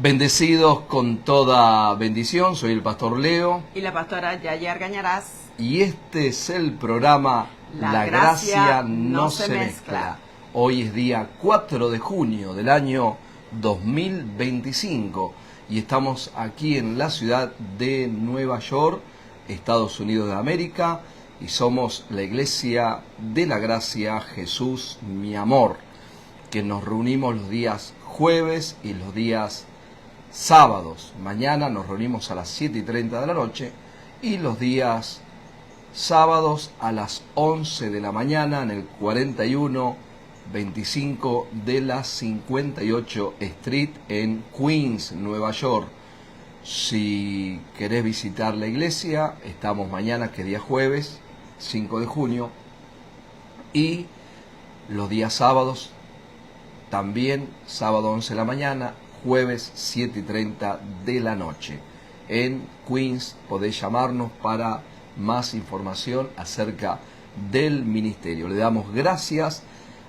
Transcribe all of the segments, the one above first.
Bendecidos con toda bendición, soy el pastor Leo y la pastora Yaya Argañarás. y este es el programa La gracia no se mezcla. Hoy es día 4 de junio del año 2025 y estamos aquí en la ciudad de Nueva York, Estados Unidos de América, y somos la Iglesia de la Gracia Jesús Mi Amor, que nos reunimos los días jueves y los días sábados. Mañana nos reunimos a las 7:30 de la noche y los días sábados a las 11 de la mañana en el 4125 de la 58 Street en Queens, Nueva York. Si querés visitar la iglesia, estamos mañana, que es día jueves, 5 de junio, y los días sábados también, sábado 11 de la mañana, jueves 7:30 de la noche. En Queens podéis llamarnos para más información acerca del ministerio. Le damos gracias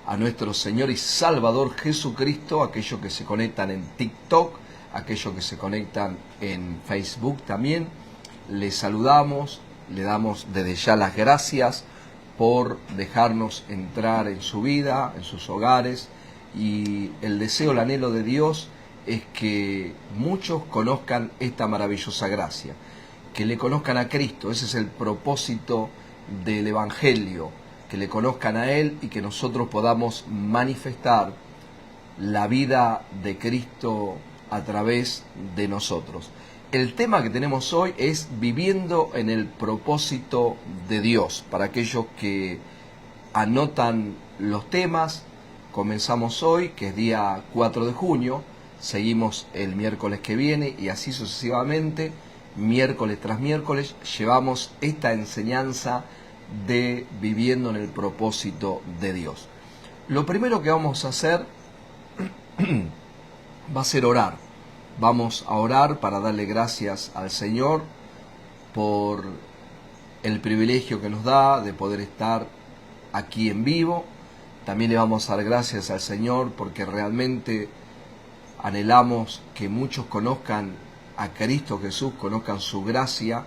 a nuestro Señor y Salvador Jesucristo, aquellos que se conectan en TikTok, aquellos que se conectan en Facebook también. Les saludamos, le damos desde ya las gracias por dejarnos entrar en su vida, en sus hogares, y el deseo, el anhelo de Dios es que muchos conozcan esta maravillosa gracia, que le conozcan a Cristo. Ese es el propósito del Evangelio, que le conozcan a Él y que nosotros podamos manifestar la vida de Cristo a través de nosotros. El tema que tenemos hoy es viviendo en el propósito de Dios. Para aquellos que anotan los temas, comenzamos hoy, que es día 4 de junio, seguimos el miércoles que viene y así sucesivamente, miércoles tras miércoles, llevamos esta enseñanza de viviendo en el propósito de Dios. Lo primero que vamos a hacer va a ser orar. Vamos a orar para darle gracias al Señor por el privilegio que nos da de poder estar aquí en vivo. También le vamos a dar gracias al Señor porque realmente anhelamos que muchos conozcan a Cristo Jesús, conozcan su gracia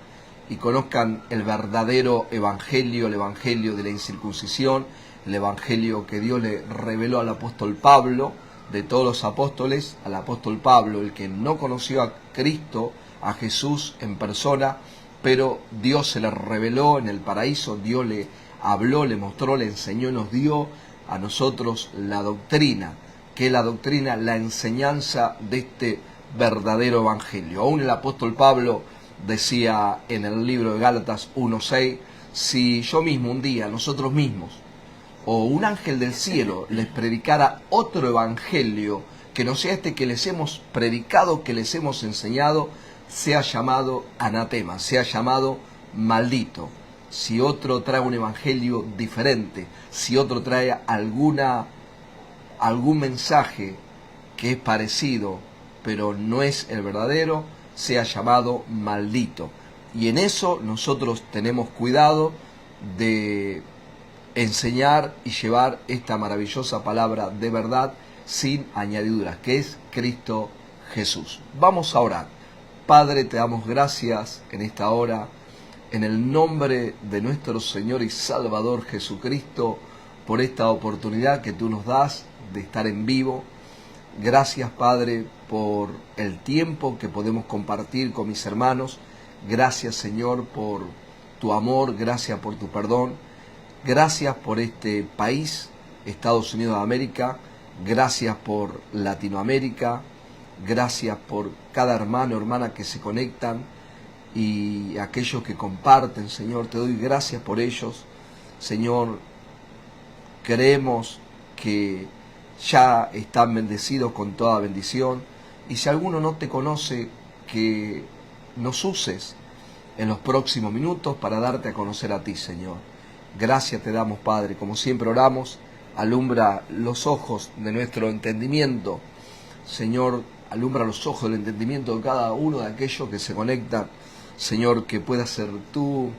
y conozcan el verdadero evangelio, el evangelio de la incircuncisión, el evangelio que Dios le reveló al apóstol Pablo. De todos los apóstoles, al apóstol Pablo, el que no conoció a Cristo, a Jesús en persona, pero Dios se le reveló en el paraíso, Dios le habló, le mostró, le enseñó, nos dio a nosotros la doctrina, que es la doctrina, la enseñanza de este verdadero evangelio. Aún el apóstol Pablo decía en el libro de Gálatas 1:6, si yo mismo un día, nosotros mismos, o un ángel del cielo les predicara otro evangelio que no sea este que les hemos predicado, que les hemos enseñado, sea llamado anatema, sea llamado maldito. Si otro trae un evangelio diferente, si otro trae algún mensaje que es parecido, pero no es el verdadero, sea llamado maldito. Y en eso nosotros tenemos cuidado de enseñar y llevar esta maravillosa palabra de verdad sin añadiduras, que es Cristo Jesús. Vamos a orar. Padre, te damos gracias en esta hora, en el nombre de nuestro Señor y Salvador Jesucristo, por esta oportunidad que tú nos das de estar en vivo. Gracias, Padre, por el tiempo que podemos compartir con mis hermanos. Gracias, Señor, por tu amor, gracias por tu perdón. Gracias por este país, Estados Unidos de América. Gracias por Latinoamérica. Gracias por cada hermano, hermana que se conectan y aquellos que comparten, Señor. Te doy gracias por ellos. Señor, creemos que ya están bendecidos con toda bendición. Y si alguno no te conoce, que nos uses en los próximos minutos para darte a conocer a ti, Señor. Gracias te damos, Padre. Como siempre oramos, alumbra los ojos de nuestro entendimiento. Señor, alumbra los ojos del entendimiento de cada uno de aquellos que se conectan. Señor, que puedas ser tú,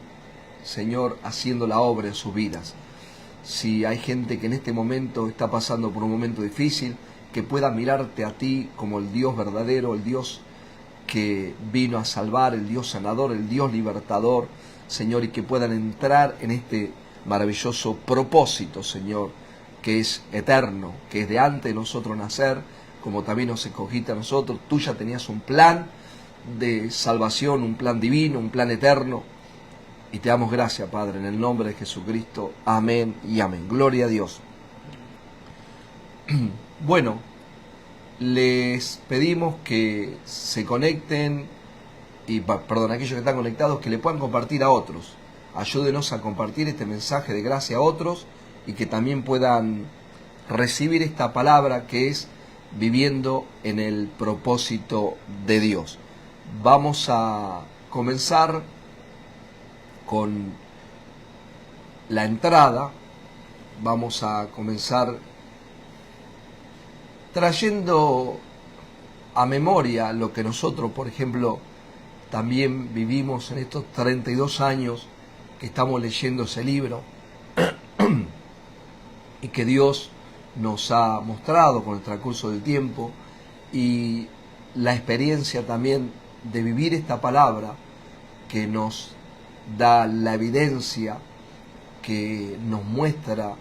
Señor, haciendo la obra en sus vidas. Si hay gente que en este momento está pasando por un momento difícil, que pueda mirarte a ti como el Dios verdadero, el Dios que vino a salvar, el Dios sanador, el Dios libertador, Señor, y que puedan entrar en este maravilloso propósito, Señor, que es eterno, que es de antes de nosotros nacer, como también nos escogiste a nosotros. Tú ya tenías un plan de salvación, un plan divino, un plan eterno, y te damos gracias, Padre, en el nombre de Jesucristo. Amén y amén. Gloria a Dios. Bueno, les pedimos que se conecten, y perdón, aquellos que están conectados, que le puedan compartir a otros. Ayúdenos a compartir este mensaje de gracia a otros y que también puedan recibir esta palabra que es viviendo en el propósito de Dios. Vamos a comenzar con la entrada. Vamos a comenzar trayendo a memoria lo que nosotros, por ejemplo, también vivimos en estos 32 años que estamos leyendo ese libro y que Dios nos ha mostrado con el transcurso del tiempo, y la experiencia también de vivir esta palabra que nos da la evidencia, que nos muestra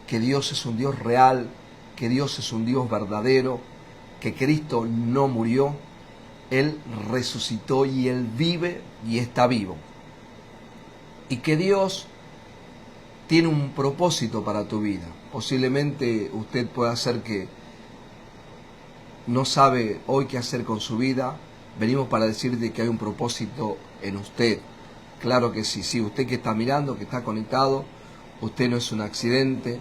que Dios es un Dios real, que Dios es un Dios verdadero, que Cristo no murió, Él resucitó y Él vive y está vivo. Y que Dios tiene un propósito para tu vida. Posiblemente usted pueda ser que no sabe hoy qué hacer con su vida. Venimos para decirte que hay un propósito en usted. Claro que sí, sí, usted que está mirando, que está conectado, usted no es un accidente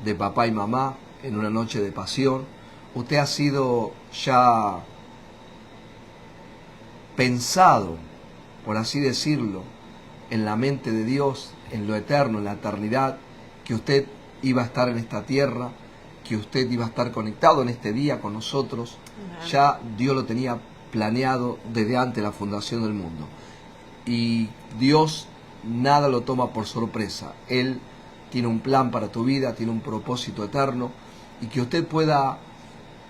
de papá y mamá en una noche de pasión. Usted ha sido ya pensado, por así decirlo, en la mente de Dios, en lo eterno, en la eternidad, que usted iba a estar en esta tierra, que usted iba a estar conectado en este día con nosotros. Ya Dios lo tenía planeado desde antes de la fundación del mundo. Y Dios nada lo toma por sorpresa. Él tiene un plan para tu vida, tiene un propósito eterno, y que usted pueda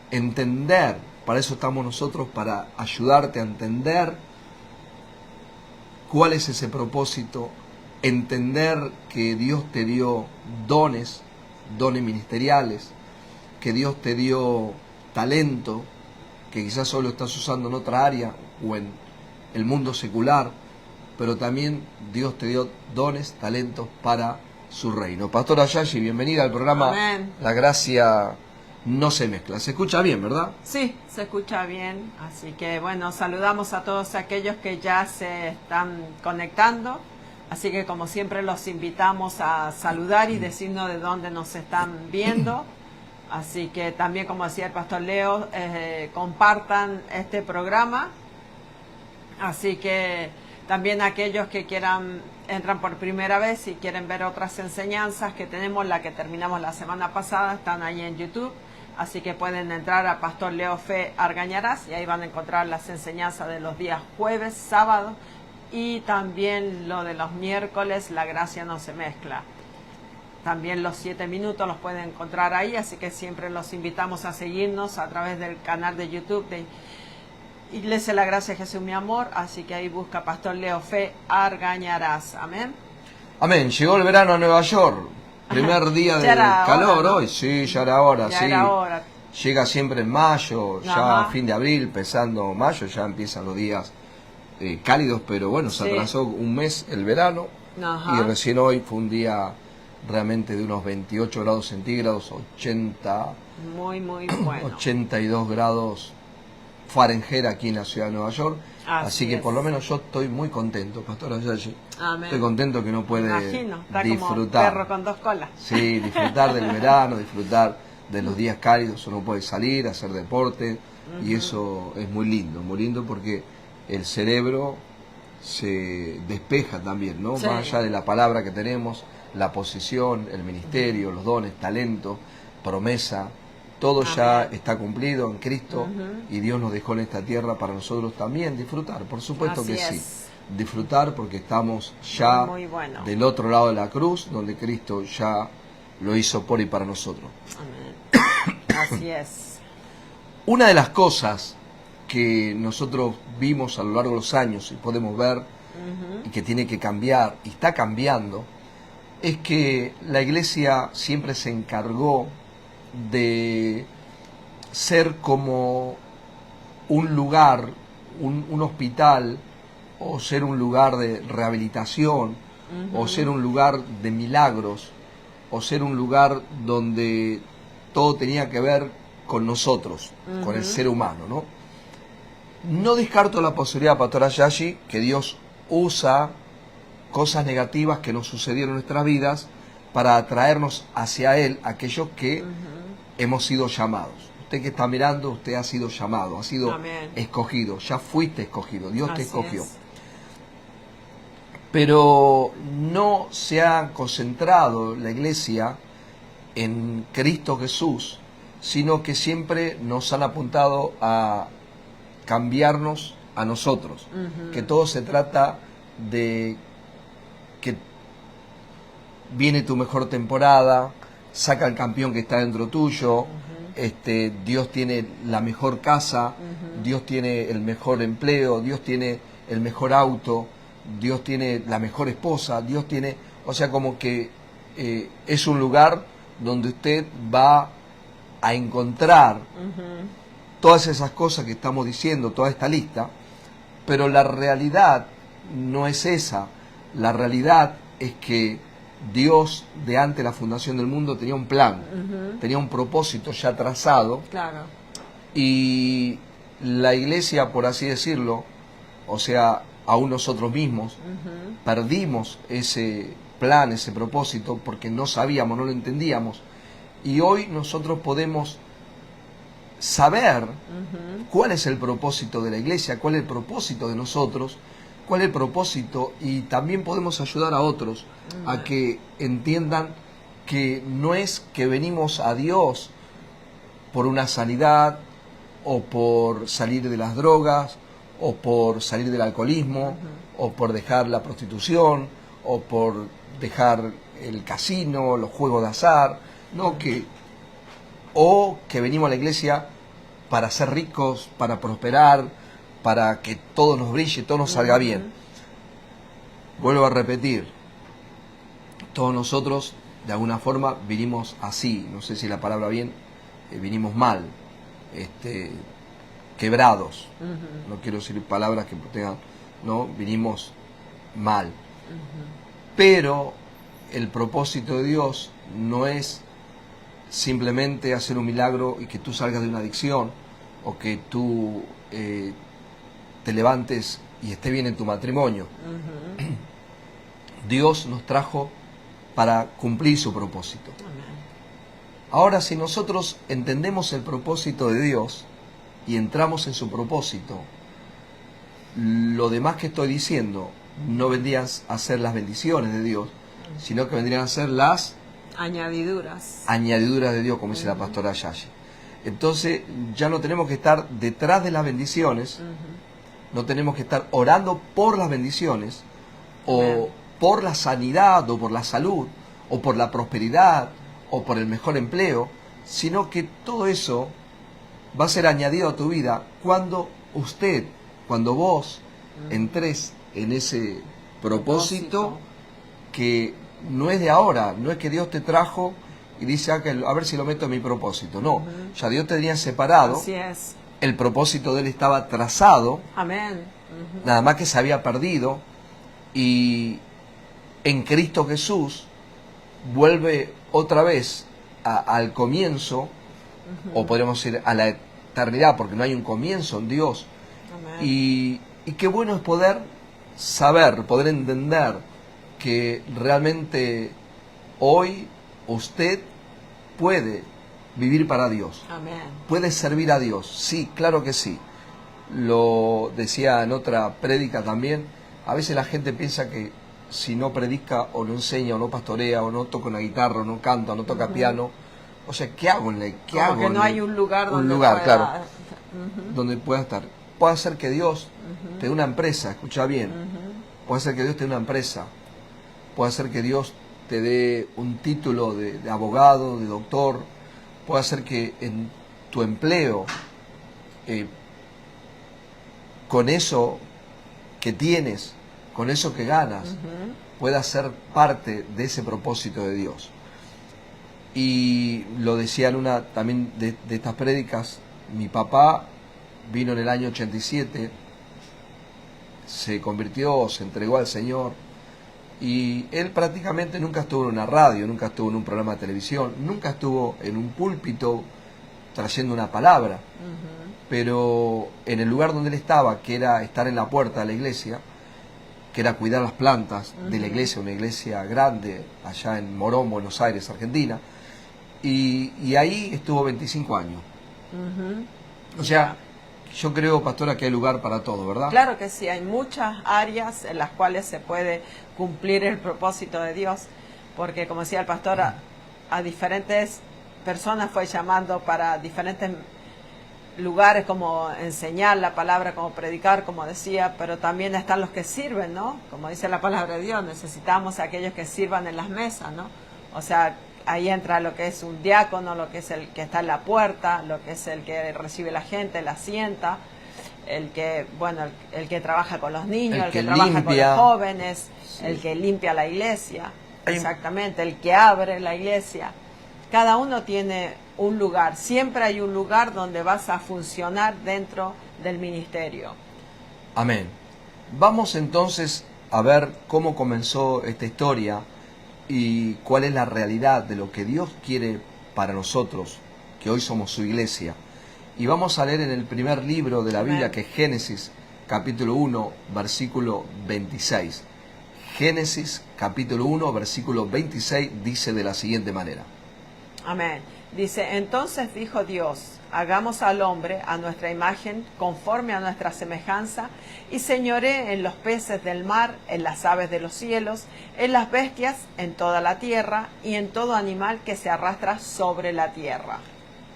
entender, para eso estamos nosotros, para ayudarte a entender cuál es ese propósito, entender que Dios te dio dones ministeriales, que Dios te dio talento, que quizás hoy lo estás usando en otra área o en el mundo secular, pero también Dios te dio dones, talentos para su reino. Pastora Yashi, bienvenida al programa. Amén. La gracia no se mezcla. Se escucha bien, ¿verdad? Sí, se escucha bien. Así que bueno, saludamos a todos aquellos que ya se están conectando. Así que como siempre los invitamos a saludar y decirnos de dónde nos están viendo. Así que también, como decía el pastor Leo, compartan este programa. Así que también aquellos que entran por primera vez y quieren ver otras enseñanzas que tenemos, la que terminamos la semana pasada, están ahí en YouTube. Así que pueden entrar a Pastor Leo Fe Argañarás y ahí van a encontrar las enseñanzas de los días jueves, sábado, y también lo de los miércoles, la gracia no se mezcla. También los 7 minutos los pueden encontrar ahí, así que siempre los invitamos a seguirnos a través del canal de YouTube de Iglesia La Gracia Jesús Mi Amor. Así que ahí busca Pastor Leo Fe Argañarás. Amén. Amén. Llegó el verano a Nueva York. Primer día de calor hora, ¿no? Hoy. Sí, ya era hora, ya sí. Era hora. Llega siempre en mayo, ya Ajá. a fin de abril, empezando mayo, ya empiezan los días cálidos, pero bueno, se atrasó un mes el verano. Ajá. Y recién hoy fue un día realmente de unos 28 grados centígrados, 80, muy bueno. 82 grados Fahrenheit aquí en la ciudad de Nueva York. Así que por lo menos yo estoy muy contento, Pastora Yashi. Amén. Estoy contento que no puede está disfrutar. Como perro con 2 colas. Sí, disfrutar del verano, disfrutar de los días cálidos. Uno puede salir, hacer deporte, y eso es muy lindo porque el cerebro se despeja también, ¿no? Sí. Más allá de la palabra que tenemos, la posición, el ministerio, los dones, talentos, promesa, todo ya está cumplido en Cristo, y Dios nos dejó en esta tierra para nosotros también disfrutar, por supuesto que sí. Disfrutar porque estamos ya del otro lado de la cruz, donde Cristo ya lo hizo por y para nosotros. Amén. Así es. Una de las cosas que nosotros vimos a lo largo de los años y podemos ver y que tiene que cambiar y está cambiando, es que la iglesia siempre se encargó de ser como un lugar, un hospital, o ser un lugar de rehabilitación, o ser un lugar de milagros, o ser un lugar donde todo tenía que ver con nosotros, con el ser humano, ¿no? No descarto la posibilidad, Pastora Yashi, que Dios usa cosas negativas que nos sucedieron en nuestras vidas para atraernos hacia Él, aquellos que hemos sido llamados. Usted que está mirando, usted ha sido llamado, ha sido escogido, ya fuiste escogido, Dios te escogió. Pero no se ha concentrado la iglesia en Cristo Jesús, sino que siempre nos han apuntado a cambiarnos a nosotros, que todo se trata de que viene tu mejor temporada, saca el campeón que está dentro tuyo, Dios tiene la mejor casa, Dios tiene el mejor empleo, Dios tiene el mejor auto, Dios tiene la mejor esposa, Dios tiene, o sea, como que es un lugar donde usted va a encontrar todas esas cosas que estamos diciendo, toda esta lista, pero la realidad no es esa. La realidad es que Dios, de antes de la fundación del mundo, tenía un plan, tenía un propósito ya trazado, y la iglesia, por así decirlo, o sea, aún nosotros mismos, perdimos ese plan, ese propósito, porque no sabíamos, no lo entendíamos, y hoy nosotros podemos saber cuál es el propósito de la iglesia, cuál es el propósito de nosotros, cuál es el propósito, y también podemos ayudar a otros a que entiendan que no es que venimos a Dios por una sanidad, o por salir de las drogas, o por salir del alcoholismo, o por dejar la prostitución, o por dejar el casino, los juegos de azar, no que... o que venimos a la iglesia para ser ricos, para prosperar, para que todo nos brille, todo nos salga bien. Vuelvo a repetir, todos nosotros de alguna forma vinimos así, no sé si la palabra bien, vinimos mal, quebrados, no quiero decir palabras que tengan, no, vinimos mal. Pero el propósito de Dios no es simplemente hacer un milagro y que tú salgas de una adicción, o que tú te levantes y esté bien en tu matrimonio. Dios nos trajo para cumplir su propósito. Ahora, si nosotros entendemos el propósito de Dios y entramos en su propósito, lo demás que estoy diciendo no vendrían a ser las bendiciones de Dios, sino que vendrían a ser las añadiduras de Dios, como dice la pastora Yashi. Entonces ya no tenemos que estar detrás de las bendiciones, no tenemos que estar orando por las bendiciones, o por la sanidad, o por la salud, o por la prosperidad, o por el mejor empleo, sino que todo eso va a ser añadido a tu vida cuando vos entres en ese propósito que no es de ahora, no es que Dios te trajo y dice, a ver si lo meto en mi propósito. No, ya Dios te tenía separado. Así es. El propósito de Él estaba trazado. Amén. Nada más que se había perdido. Y en Cristo Jesús vuelve otra vez al comienzo, o podríamos decir a la eternidad, porque no hay un comienzo en Dios. Amén. Y qué bueno es poder saber, poder entender que realmente hoy usted puede vivir para Dios. Amén. Puede servir a Dios. Sí, claro que sí. Lo decía en otra prédica también. A veces la gente piensa que si no predica, o no enseña, o no pastorea, o no toca una guitarra, o no canta, o no toca piano, o sea, ¿qué hago en la iglesia? Como que no hay un lugar donde pueda... claro, donde pueda estar. Puede ser que Dios te dé una empresa, escucha bien. Puede ser que Dios te dé una empresa. Puede ser que Dios te dé un título de abogado, de doctor. Puede ser que en tu empleo eh, con eso que tienes, con eso que ganas, puedas ser parte de ese propósito de Dios. Y lo decía en una también de estas prédicas, mi papá vino en el año 87, se convirtió, se entregó al Señor, y él prácticamente nunca estuvo en una radio, nunca estuvo en un programa de televisión, nunca estuvo en un púlpito trayendo una palabra, pero en el lugar donde él estaba, que era estar en la puerta de la iglesia, que era cuidar las plantas de la iglesia, una iglesia grande allá en Morón, Buenos Aires, Argentina, y ahí estuvo 25 años. O sea, yo creo, pastora, que hay lugar para todo, ¿verdad? Claro que sí, hay muchas áreas en las cuales se puede cumplir el propósito de Dios, porque como decía el pastor, a diferentes personas fue llamando para diferentes lugares, como enseñar la palabra, como predicar, como decía, pero también están los que sirven, ¿no? Como dice la palabra de Dios, necesitamos a aquellos que sirvan en las mesas, ¿no? O sea, ahí entra lo que es un diácono, lo que es el que está en la puerta, lo que es el que recibe la gente, la sienta, el que, bueno, el que trabaja con los niños, el que trabaja con los jóvenes, sí, el que limpia la iglesia, exactamente, el que abre la iglesia. Cada uno tiene un lugar, siempre hay un lugar donde vas a funcionar dentro del ministerio. Amén. Vamos entonces a ver cómo comenzó esta historia y cuál es la realidad de lo que Dios quiere para nosotros, que hoy somos su iglesia. Y vamos a leer en el primer libro de la Biblia, que es Génesis, capítulo 1, versículo 26. Génesis, capítulo 1, versículo 26, dice de la siguiente manera. Amén. Dice, entonces dijo Dios, hagamos al hombre a nuestra imagen, conforme a nuestra semejanza, y señoree en los peces del mar, en las aves de los cielos, en las bestias, en toda la tierra, y en todo animal que se arrastra sobre la tierra.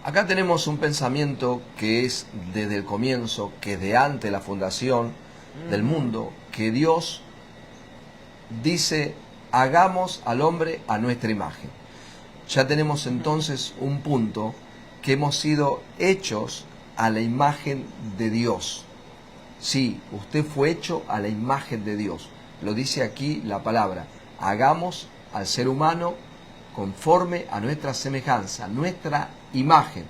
Acá tenemos un pensamiento que es desde el comienzo, que de antes de la fundación del mundo, que Dios dice, hagamos al hombre a nuestra imagen. Ya tenemos entonces un punto que hemos sido hechos a la imagen de Dios. Sí, usted fue hecho a la imagen de Dios. Lo dice aquí la palabra. Hagamos al ser humano conforme a nuestra semejanza, nuestra imagen.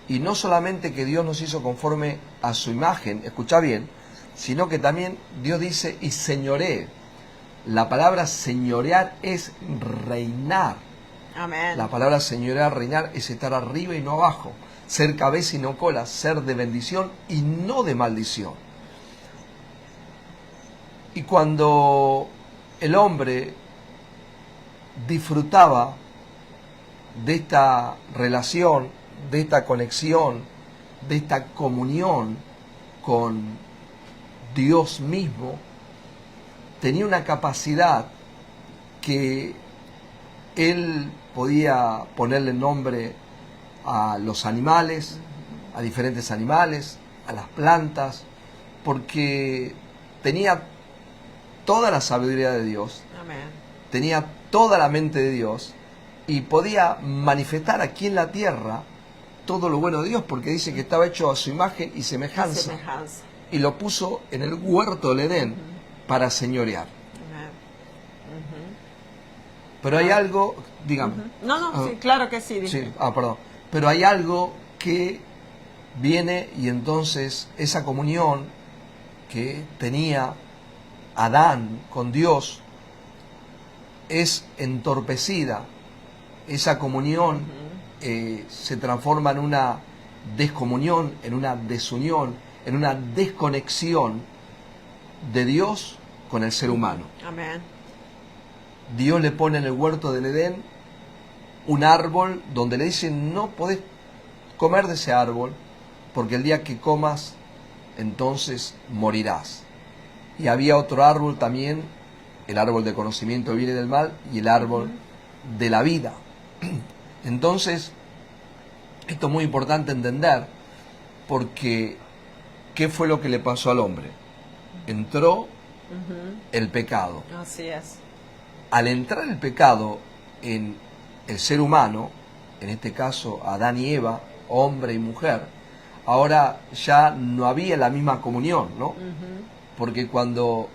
Y no solamente que Dios nos hizo conforme a su imagen, escucha bien, sino que también Dios dice, y señoree. La palabra señorear es reinar. Amén. La palabra señorear, reinar, es estar arriba y no abajo, ser cabeza y no cola, ser de bendición y no de maldición. Y cuando el hombre disfrutaba de esta relación, de esta conexión, de esta comunión con Dios mismo, tenía una capacidad que él podía ponerle nombre a los animales, a diferentes animales, a las plantas, porque tenía toda la sabiduría de Dios, Amén, tenía toda la mente de Dios y podía manifestar aquí en la tierra todo lo bueno de Dios, porque dice que estaba hecho a su imagen y semejanza. Y lo puso en el huerto del Edén para señorear. Pero hay algo, digamos. No, sí, claro que sí. Sí, perdón. Pero hay algo que viene y entonces esa comunión que tenía Adán con Dios es entorpecida. Esa comunión se transforma en una descomunión, en una desunión, en una desconexión de Dios con el ser humano. Amén. Dios le pone en el huerto del Edén un árbol donde le dice no podés comer de ese árbol porque el día que comas entonces morirás. Y había otro árbol también, el árbol de conocimiento del bien y del mal y el árbol de la vida. Entonces, esto es muy importante entender porque ¿qué fue lo que le pasó al hombre? Entró el pecado. Así es. Al entrar el pecado en el ser humano, en este caso Adán y Eva, hombre y mujer, ahora ya no había la misma comunión, ¿no? Ujú. Porque cuando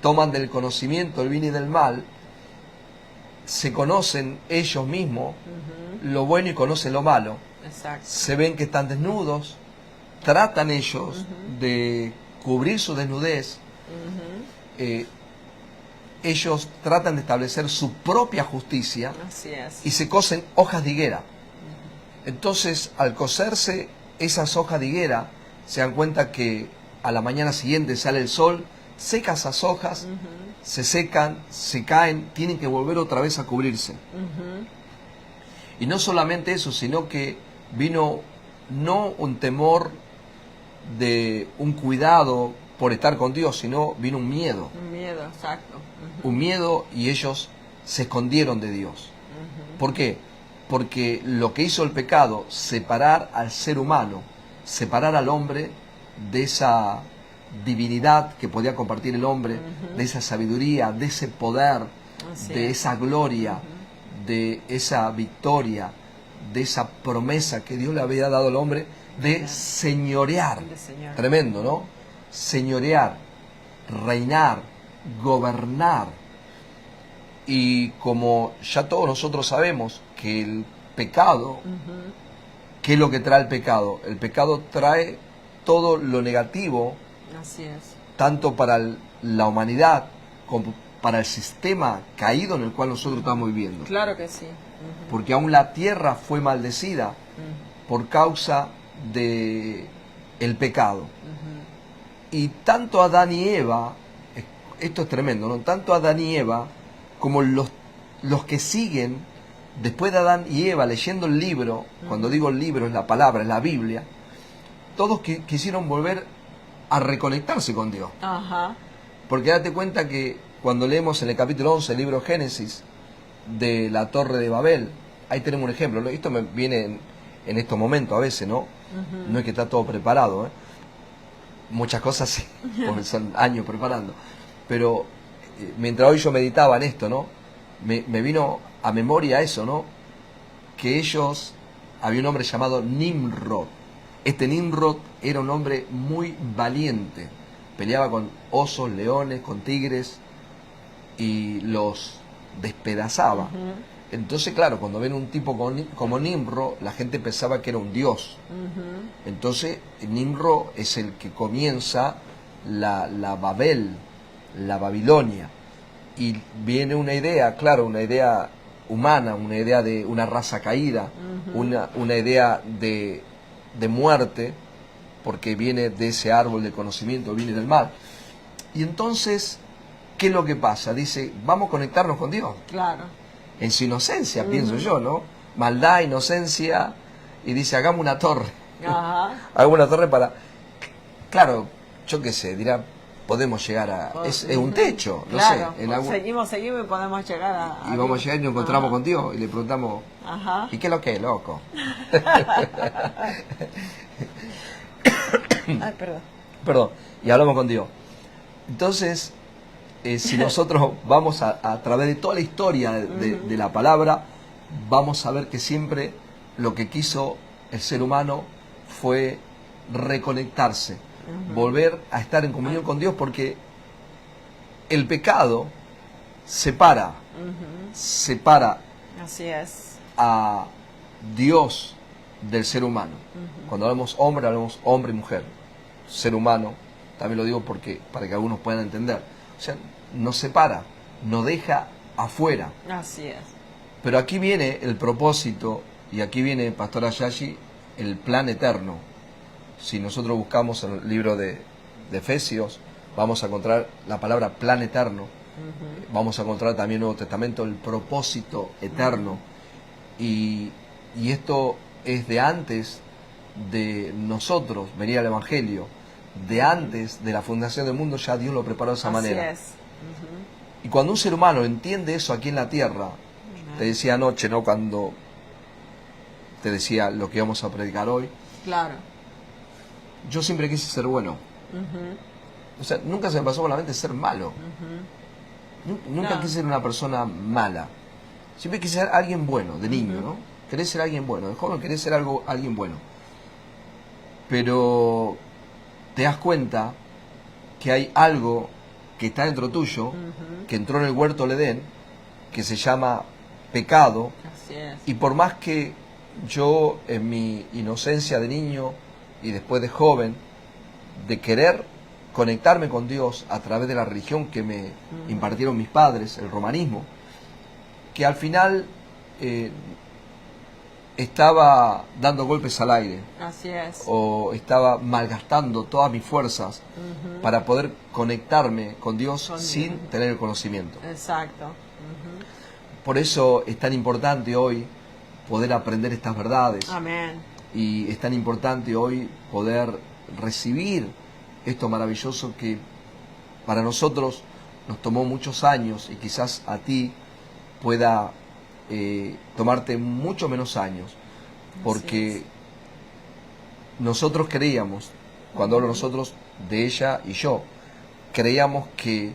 toman del conocimiento el bien y del mal, se conocen ellos mismos Ujú. lo bueno y conocen lo malo. Exacto. Se ven que están desnudos, tratan ellos Ujú. de cubrir su desnudez, Ujú. ellos tratan de establecer su propia justicia Así es. y se cosen hojas de higuera. Entonces, al coserse esas hojas de higuera, se dan cuenta que a la mañana siguiente sale el sol, seca esas hojas, Ujú. se secan, se caen, tienen que volver otra vez a cubrirse. Ujú. Y no solamente eso, sino que vino no un temor de un cuidado por estar con Dios, sino vino un miedo. Un miedo, exacto. Ujú. Un miedo, y ellos se escondieron de Dios. Ujú. ¿Por qué? Porque lo que hizo el pecado, separar al ser humano, separar al hombre de esa divinidad que podía compartir el hombre, Ujú. de esa sabiduría, de ese poder, Así de es. esa gloria, Ujú. de esa victoria, de esa promesa que Dios le había dado al hombre de Claro. señorear. De Señor. Tremendo, ¿no? Señorear, reinar, gobernar. Y como ya todos nosotros sabemos que el pecado, Ujú. ¿qué es lo que trae el pecado? El pecado trae todo lo negativo, Así es. tanto para la humanidad como para el sistema caído en el cual nosotros estamos viviendo. Claro que sí. Ujú. Porque aún la tierra fue maldecida Ujú. por causa de el pecado. Ujú. Y tanto Adán y Eva, esto es tremendo, ¿no? Tanto Adán y Eva como los que siguen después de Adán y Eva leyendo el libro, cuando digo el libro es la palabra, es la Biblia, todos quisieron volver a reconectarse con Dios. Ajá. Porque date cuenta que cuando leemos en el capítulo 11 el libro Génesis de la Torre de Babel, ahí tenemos un ejemplo, ¿no? Esto me viene en estos momentos a veces, ¿no? Ujú. No es que está todo preparado, ¿eh? Muchas cosas sí, porque son años preparando. Pero mientras hoy yo meditaba en esto, ¿no? Me vino a memoria eso, ¿no? Que ellos, había un hombre llamado Nimrod. Este Nimrod era un hombre muy valiente. Peleaba con osos, leones, con tigres y los despedazaba. Ujú. Entonces, claro, cuando ven un tipo como Nimrod, la gente pensaba que era un dios. Ujú. Entonces, Nimrod es el que comienza la Babel, la Babilonia. Y viene una idea, claro, una idea humana, una idea de una raza caída, Ujú. una idea de muerte, porque viene de ese árbol de conocimiento, viene del mal. Y entonces, ¿qué es lo que pasa? Dice, vamos a conectarnos con Dios. Claro. En su inocencia, Ujú. pienso yo, ¿no? Maldad, inocencia, y dice, hagamos una torre. Ajá. Hagamos una torre para... Claro, yo qué sé, dirá, podemos llegar a... Es un Ujú. techo, no Claro. sé. En algún... Seguimos y podemos llegar a... Y vamos a llegar y nos encontramos Ajá. con Dios y le preguntamos, Ajá. ¿y qué es lo que es, loco? Ay, perdón. Perdón, y hablamos con Dios. Entonces, si nosotros vamos a través de toda la historia de la palabra, vamos a ver que siempre lo que quiso el ser humano fue reconectarse, Ujú. volver a estar en comunión con Dios, porque el pecado separa Ujú. Así es. a Dios del ser humano. Ujú. Cuando hablamos hombre y mujer, ser humano, también lo digo porque para que algunos puedan entender. O sea, nos separa, nos deja afuera. Así es. Pero aquí viene el propósito, y aquí viene, Pastor Ayashi, el plan eterno. Si nosotros buscamos en el libro de Efesios, vamos a encontrar la palabra plan eterno. Ujú. Vamos a encontrar también en el Nuevo Testamento el propósito eterno. Y esto es de antes de nosotros venir al Evangelio. De antes de la fundación del mundo ya Dios lo preparó de esa manera. Así es. Ujú. Y cuando un ser humano entiende eso aquí en la tierra, te decía anoche, ¿no? Cuando te decía lo que íbamos a predicar hoy, Claro. yo siempre quise ser bueno. Ujú. O sea, nunca se me pasó por la mente ser malo. Ujú. Nunca No. quise ser una persona mala. Siempre quise ser alguien bueno, de niño, ¿no? Querés ser alguien bueno. De joven querés ser alguien bueno. pero te das cuenta que hay algo que está dentro tuyo, que entró en el huerto del Edén, que se llama pecado, Así es. y por más que yo en mi inocencia de niño y después de joven, de querer conectarme con Dios a través de la religión que me impartieron mis padres, el romanismo, que al final estaba dando golpes al aire, Así es. o estaba malgastando todas mis fuerzas para poder conectarme con Dios sin tener el conocimiento. Exacto. Por eso es tan importante hoy poder aprender estas verdades. Amén. Y es tan importante hoy poder recibir esto maravilloso que para nosotros nos tomó muchos años y quizás a ti pueda tomarte mucho menos años, porque nosotros creíamos, cuando hablo nosotros, de ella y yo, creíamos que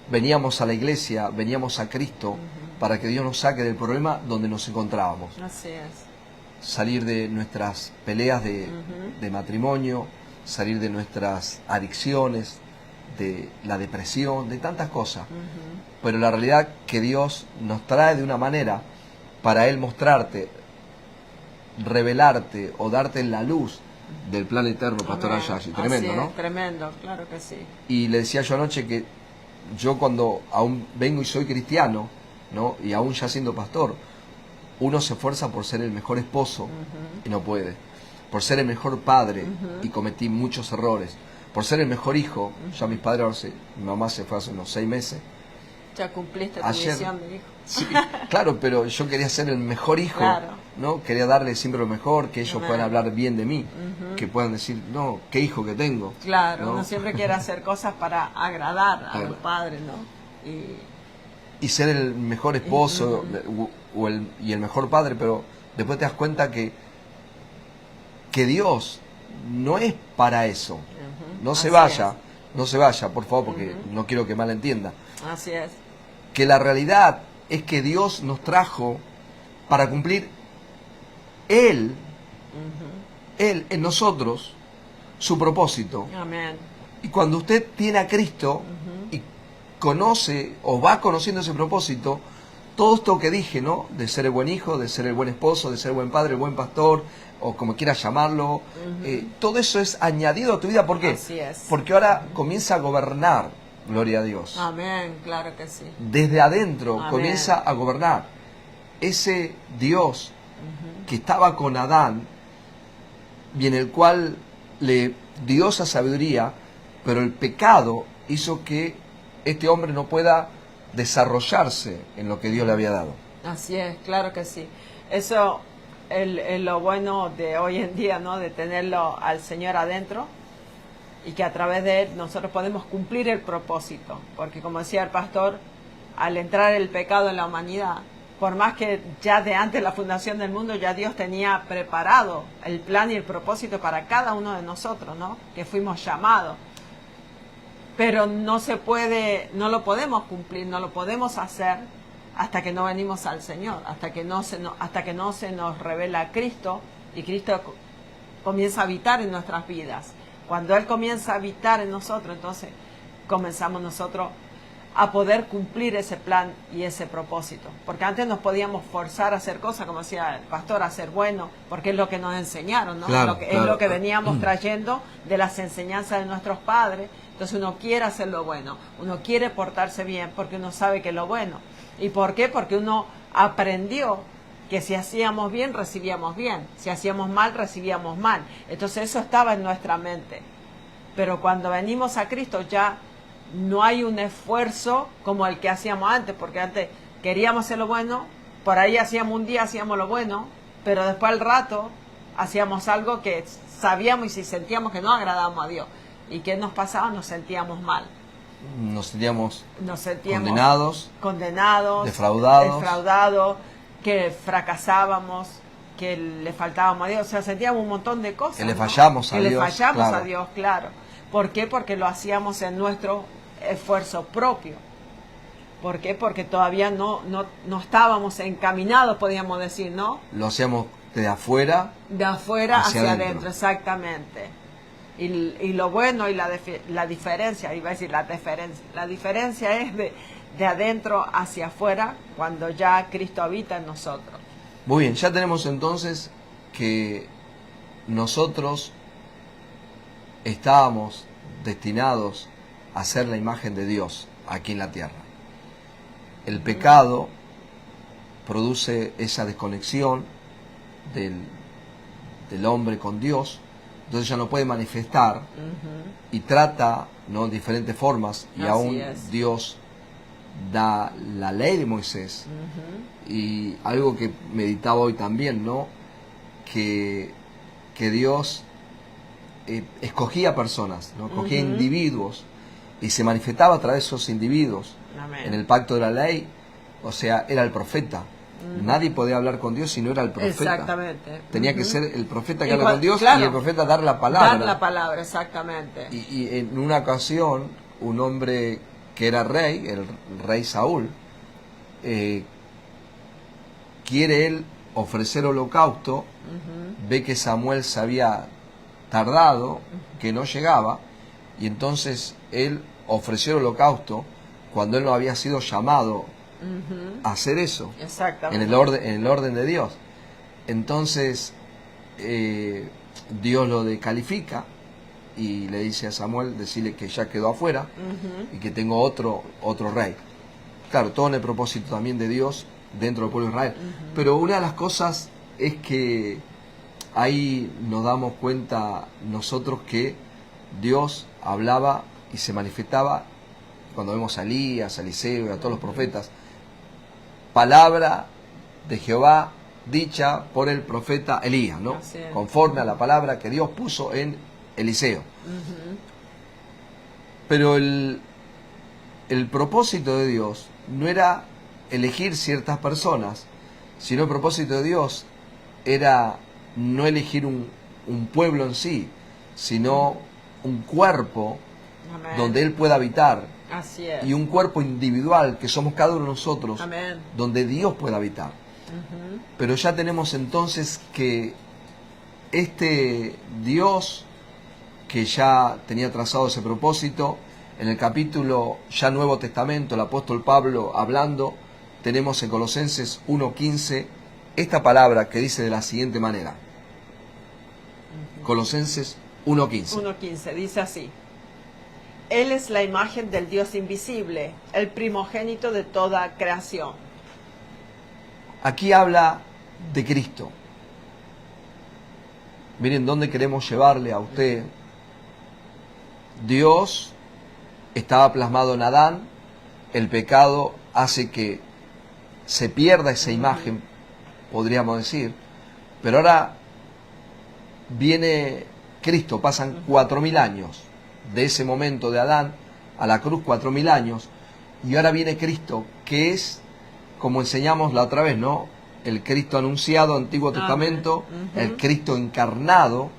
veníamos a la iglesia, veníamos a Cristo para que Dios nos saque del problema donde nos encontrábamos. Así es. Salir de nuestras peleas de matrimonio, salir de nuestras adicciones, de la depresión, de tantas cosas. Pero la realidad que Dios nos trae de una manera para Él mostrarte, revelarte o darte la luz del plan eterno, Pastor Ayashi. Tremendo, así es, ¿no? Tremendo, claro que sí. Y le decía yo anoche que yo cuando aún vengo y soy cristiano, ¿no? Y aún ya siendo pastor, uno se esfuerza por ser el mejor esposo y no puede, por ser el mejor padre y cometí muchos errores, por ser el mejor hijo. Ya mis padres, mi mamá se fue hace unos 6 meses. Ya cumpliste tu Ayer, misión de hijo. Sí, claro, pero yo quería ser el mejor hijo, Claro. ¿no? Quería darle siempre lo mejor, que ellos Amén. puedan hablar bien de mí, que puedan decir, no, qué hijo que tengo. Claro, ¿no? uno siempre quiere hacer cosas para agradar a Claro. los padres, ¿no? Y ser el mejor esposo y el mejor padre, pero después te das cuenta que Dios no es para eso. No se Así vaya, es. no se vaya, por favor, porque no quiero que mal entienda. Así es. Que la realidad es que Dios nos trajo para cumplir Él en nosotros, su propósito. Amén. Y cuando usted tiene a Cristo y conoce o va conociendo ese propósito, todo esto que dije, ¿no? De ser el buen hijo, de ser el buen esposo, de ser el buen padre, el buen pastor, o como quieras llamarlo, todo eso es añadido a tu vida. ¿Por qué? Así es. Porque ahora comienza a gobernar, gloria a Dios. Amén, claro que sí. Desde adentro Amén. comienza a gobernar. Ese Dios que estaba con Adán y en el cual le dio esa sabiduría, pero el pecado hizo que este hombre no pueda desarrollarse en lo que Dios le había dado. Así es, claro que sí. Eso es lo bueno de hoy en día, ¿no? De tenerlo al Señor adentro y que a través de Él nosotros podemos cumplir el propósito. Porque como decía el pastor, al entrar el pecado en la humanidad, por más que ya de antes de la fundación del mundo ya Dios tenía preparado el plan y el propósito para cada uno de nosotros, ¿no? Que fuimos llamados. Pero no se puede, no lo podemos cumplir, no lo podemos hacer hasta que no venimos al Señor, hasta que no se nos revela Cristo y Cristo comienza a habitar en nuestras vidas. Cuando Él comienza a habitar en nosotros, entonces comenzamos nosotros a poder cumplir ese plan y ese propósito. Porque antes nos podíamos forzar a hacer cosas, como decía el pastor, a ser bueno, porque es lo que nos enseñaron, ¿no? Claro, Es claro. lo que veníamos trayendo de las enseñanzas de nuestros padres. Entonces uno quiere hacer lo bueno, uno quiere portarse bien, porque uno sabe que es lo bueno. ¿Y por qué? Porque uno aprendió que si hacíamos bien, recibíamos bien. Si hacíamos mal, recibíamos mal. Entonces eso estaba en nuestra mente. Pero cuando venimos a Cristo ya no hay un esfuerzo como el que hacíamos antes, porque antes queríamos hacer lo bueno, por ahí hacíamos un día, hacíamos lo bueno, pero después al rato hacíamos algo que sabíamos y si sentíamos que no agradábamos a Dios. ¿Y qué nos pasaba? Nos sentíamos mal. Nos sentíamos condenados, defraudados, que fracasábamos, que le faltábamos a Dios, o sea, sentíamos un montón de cosas. Que le fallamos a Dios. Que Dios, le fallamos claro. a Dios, claro. ¿Por qué? Porque lo hacíamos en nuestro esfuerzo propio. ¿Por qué? Porque todavía no estábamos encaminados, podríamos decir, ¿no? Lo hacíamos de afuera hacia adentro, exactamente. Y lo bueno y la diferencia, iba a decir la diferencia es de adentro hacia afuera cuando ya Cristo habita en nosotros. Muy bien, ya tenemos entonces que nosotros estábamos destinados a ser la imagen de Dios aquí en la tierra. El pecado produce esa desconexión del hombre con Dios, entonces ya no puede manifestar y trata, ¿no?, diferentes formas, y Así aún es. Dios da la ley de Moisés. Y algo que meditaba hoy también, ¿no?, que Dios escogía personas, ¿no?, escogía individuos y se manifestaba a través de esos individuos. Amén. En el pacto de la ley, o sea, era el profeta. Nadie podía hablar con Dios si no era el profeta. Exactamente. Tenía que ser el profeta que Igual, habla con Dios, claro. y el profeta dar la palabra. Dar la palabra, exactamente. Y en una ocasión, un hombre que era rey, el rey Saúl, quiere él ofrecer holocausto, ve que Samuel se había tardado, que no llegaba, y entonces él ofreció el holocausto cuando él no había sido llamado a hacer eso, Exactamente. en el orden de Dios. Entonces Dios lo descalifica y le dice a Samuel, decirle que ya quedó afuera y que tengo otro rey. Claro, todo en el propósito también de Dios dentro del pueblo de Israel. Pero una de las cosas es que ahí nos damos cuenta nosotros que Dios hablaba y se manifestaba cuando vemos a Elías, a Eliseo y a todos los profetas. Palabra de Jehová dicha por el profeta Elías, ¿no? Conforme a la palabra que Dios puso en Eliseo. Pero el propósito de Dios no era elegir ciertas personas, sino el propósito de Dios era no elegir un pueblo en sí, sino un cuerpo Amén. donde Él pueda habitar. Así es. Y un cuerpo individual que somos cada uno de nosotros. Amén. Donde Dios pueda habitar. Pero ya tenemos entonces que este Dios que ya tenía trazado ese propósito, en el capítulo ya Nuevo Testamento, el apóstol Pablo hablando, tenemos en Colosenses 1:15 esta palabra que dice de la siguiente manera. Colosenses 1:15. 1:15 dice así: Él es la imagen del Dios invisible, el primogénito de toda creación. Aquí habla de Cristo. Miren dónde queremos llevarle a usted. Dios estaba plasmado en Adán, el pecado hace que se pierda esa imagen, podríamos decir, pero ahora viene Cristo, pasan 4000 años de ese momento de Adán a la cruz, 4000 años, y ahora viene Cristo, que es, como enseñamos la otra vez, ¿no?, el Cristo anunciado, Antiguo Testamento, el Cristo encarnado,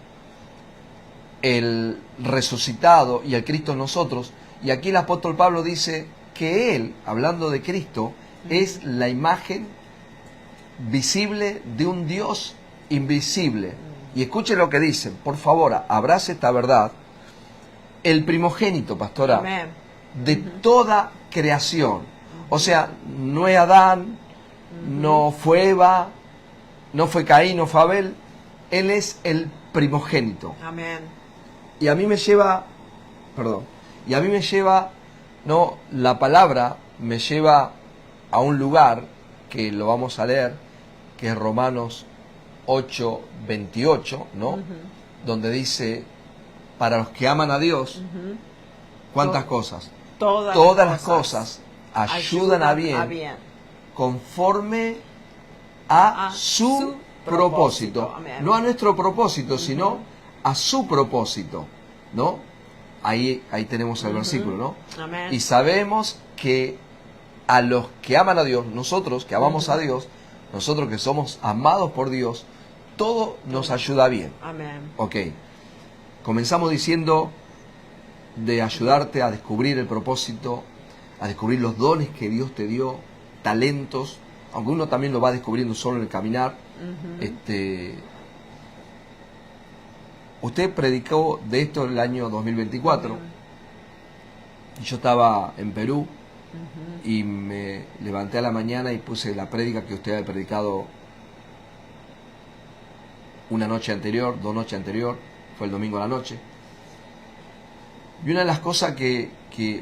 el resucitado y el Cristo en nosotros. Y aquí el apóstol Pablo dice que Él, hablando de Cristo, es la imagen visible de un Dios invisible. Y escuche lo que dice, por favor, abrace esta verdad. El primogénito, pastora, Amén. de toda creación. O sea, no es Adán, no fue Eva, no fue Caín, no fue Abel. Él es el primogénito. Amén. Y a mí me lleva, no, la palabra me lleva a un lugar que lo vamos a leer, que es Romanos 8:28, ¿no? Donde dice, para los que aman a Dios, ¿cuántas cosas? Todas las cosas ayudan a bien, conforme a su propósito. Amén. No a nuestro propósito, sino a su propósito, ¿no? Ahí tenemos el versículo, ¿no? Amén. Y sabemos que a los que aman a Dios, nosotros que amamos a Dios, nosotros que somos amados por Dios, todo nos ayuda bien. Amén. Ok. Comenzamos diciendo de ayudarte a descubrir el propósito, a descubrir los dones que Dios te dio, talentos, aunque uno también lo va descubriendo solo en el caminar, Usted predicó de esto en el año 2024 y yo estaba en Perú y me levanté a la mañana y puse la prédica que usted había predicado una noche anterior, 2 noches anterior, fue el domingo a la noche. Y una de las cosas que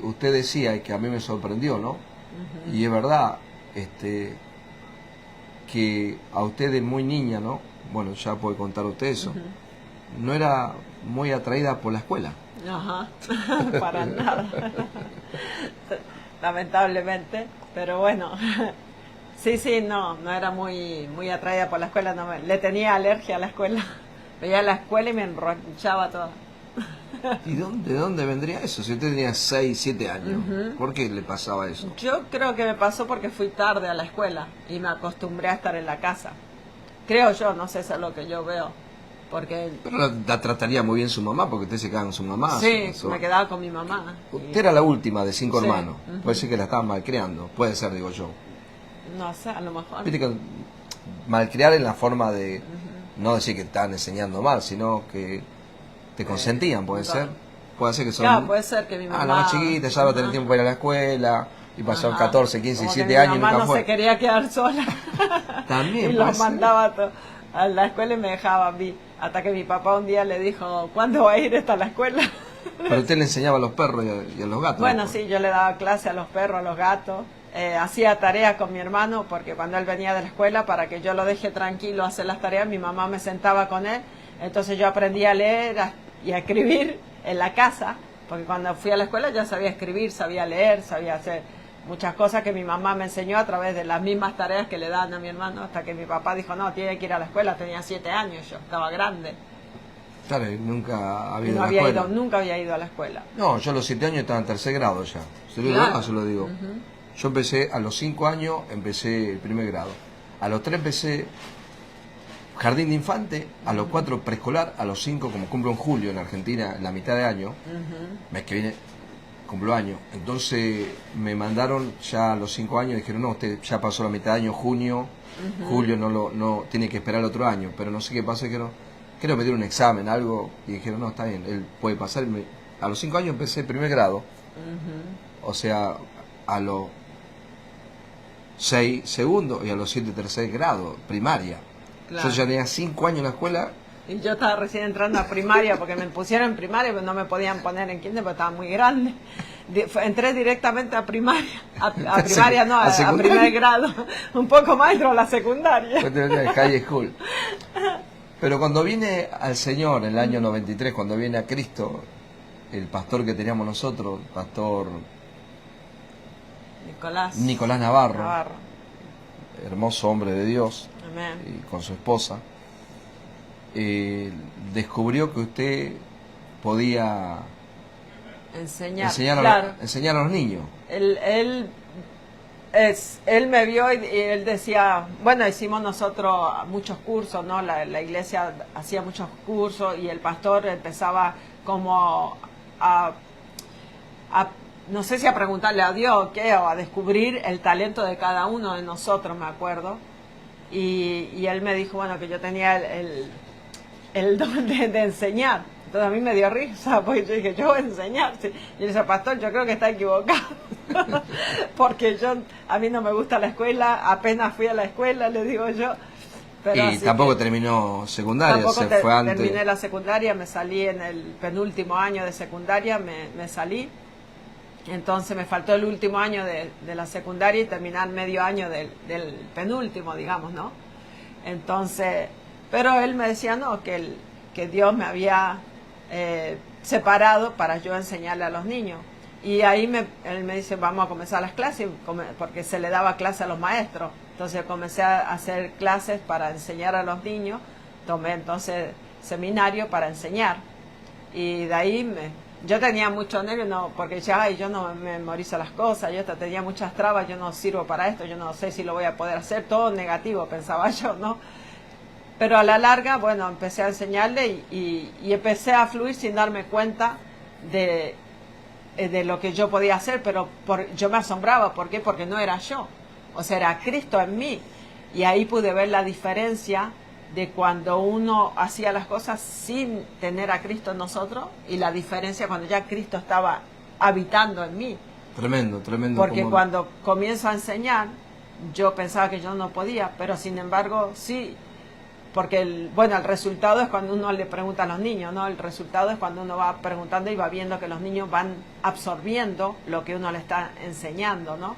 usted decía y que a mí me sorprendió, ¿no? Y es verdad, que a usted de muy niña, ¿no? Bueno, ya puede contar usted eso. No era muy atraída por la escuela. Ajá, para nada. Lamentablemente, pero bueno. Sí, no era muy atraída por la escuela, no le tenía alergia a la escuela. Veía la escuela y me enrochaba todo. ¿Y de dónde vendría eso? Si usted tenía 6, 7 años, ¿por qué le pasaba eso? Yo creo que me pasó porque fui tarde a la escuela y me acostumbré a estar en la casa. Creo yo, no sé, eso es lo que yo veo. Porque... Pero la trataría muy bien su mamá, porque usted se quedaba con su mamá. Sí, me quedaba con mi mamá. Usted era la última de 5 hermanos. Puede ser que la estaban malcriando, puede ser, digo yo. No sé, a lo mejor. Viste que malcriar en la forma de, no decir que te estaban enseñando mal, sino que te consentían, puede ser. Puede ser que son... Claro, puede ser que mi mamá... la más chiquita, ya va a tener tiempo para ir a la escuela, y pasaron 14, 15, 17 años y nunca fue. Mi mamá no fue. se quería quedar sola. También y los mandaba a la escuela y me dejaba a mí. Hasta que mi papá un día le dijo, ¿cuándo va a ir esta a la escuela? Pero usted le enseñaba a los perros y a los gatos. Bueno, sí, yo le daba clase a los perros, a los gatos. Hacía tareas con mi hermano porque cuando él venía de la escuela, para que yo lo deje tranquilo a hacer las tareas, mi mamá me sentaba con él. Entonces yo aprendí a leer y a escribir en la casa, porque cuando fui a la escuela ya sabía escribir, sabía leer, sabía hacer muchas cosas que mi mamá me enseñó a través de las mismas tareas que le daban a mi hermano, hasta que mi papá dijo, no, tiene que ir a la escuela. Tenía 7 años, yo estaba grande. Claro, nunca había ido No a la escuela. nunca había ido a la escuela. No, yo a los 7 años estaba en 3er grado ya. Se lo digo, se lo digo. Yo empecé a los 5 años, empecé el 1er grado. A los 3 empecé jardín de infante, a los 4 preescolar, a los 5, como cumplo en julio en Argentina, la mitad de año, mes que viene cumplo año. Entonces me mandaron ya a los 5 años, dijeron, no, usted ya pasó la mitad de año, junio, julio no tiene que esperar el otro año. Pero no sé qué pasó, dijeron, quiero meter un examen, algo, y dijeron, no, está bien, él puede pasar. A los 5 años empecé el 1er grado, o sea, a los 6 segundo y a los 7 tercer grado, primaria. Claro. Yo ya tenía 5 años en la escuela. Y yo estaba recién entrando a primaria porque me pusieron en primaria, pero no me podían poner en kinder porque estaba muy grande. Entré directamente a primaria, a primaria no, a 1er grado, un poco más entro a la secundaria. High school. Pero cuando viene al Señor en el año 93, cuando viene a Cristo, el pastor que teníamos nosotros, el pastor Nicolás Navarro, hermoso hombre de Dios, amén, y con su esposa, descubrió que usted podía enseñar a los niños. Él me vio y él decía, bueno, hicimos nosotros muchos cursos, ¿no? La iglesia hacía muchos cursos y el pastor empezaba como no sé si a preguntarle a Dios o qué, o a descubrir el talento de cada uno de nosotros, me acuerdo. Y él me dijo, bueno, que yo tenía el don de enseñar. Entonces a mí me dio risa, porque yo dije, yo voy a enseñar. Sí. Y le dice, pastor, yo creo que está equivocado. Porque a mí no me gusta la escuela, apenas fui a la escuela, le digo yo. Pero y tampoco terminó secundaria, tampoco fue antes. Terminé la secundaria, me salí en el penúltimo año de secundaria, me salí. Entonces me faltó el último año de la secundaria y terminar medio año del penúltimo, digamos, ¿no? Entonces, pero él me decía, no, que Dios me había separado para yo enseñarle a los niños. Y ahí él me dice, vamos a comenzar las clases, porque se le daba clase a los maestros. Entonces comencé a hacer clases para enseñar a los niños. Tomé entonces seminario para enseñar. Y de ahí yo tenía mucho nervio, no, porque ya yo no me memorizo las cosas, yo tenía muchas trabas, yo no sirvo para esto, yo no sé si lo voy a poder hacer, todo negativo pensaba yo, ¿no? Pero a la larga, bueno, empecé a enseñarle y empecé a fluir sin darme cuenta de lo que yo podía hacer, pero yo me asombraba, ¿por qué? Porque no era yo, o sea, era Cristo en mí. Y ahí pude ver la diferencia de cuando uno hacía las cosas sin tener a Cristo en nosotros y la diferencia cuando ya Cristo estaba habitando en mí. Tremendo, tremendo. Porque cuando comienzo a enseñar, yo pensaba que yo no podía, pero sin embargo sí, porque el resultado es cuando uno le pregunta a los niños, ¿no? El resultado es cuando uno va preguntando y va viendo que los niños van absorbiendo lo que uno le está enseñando, ¿no?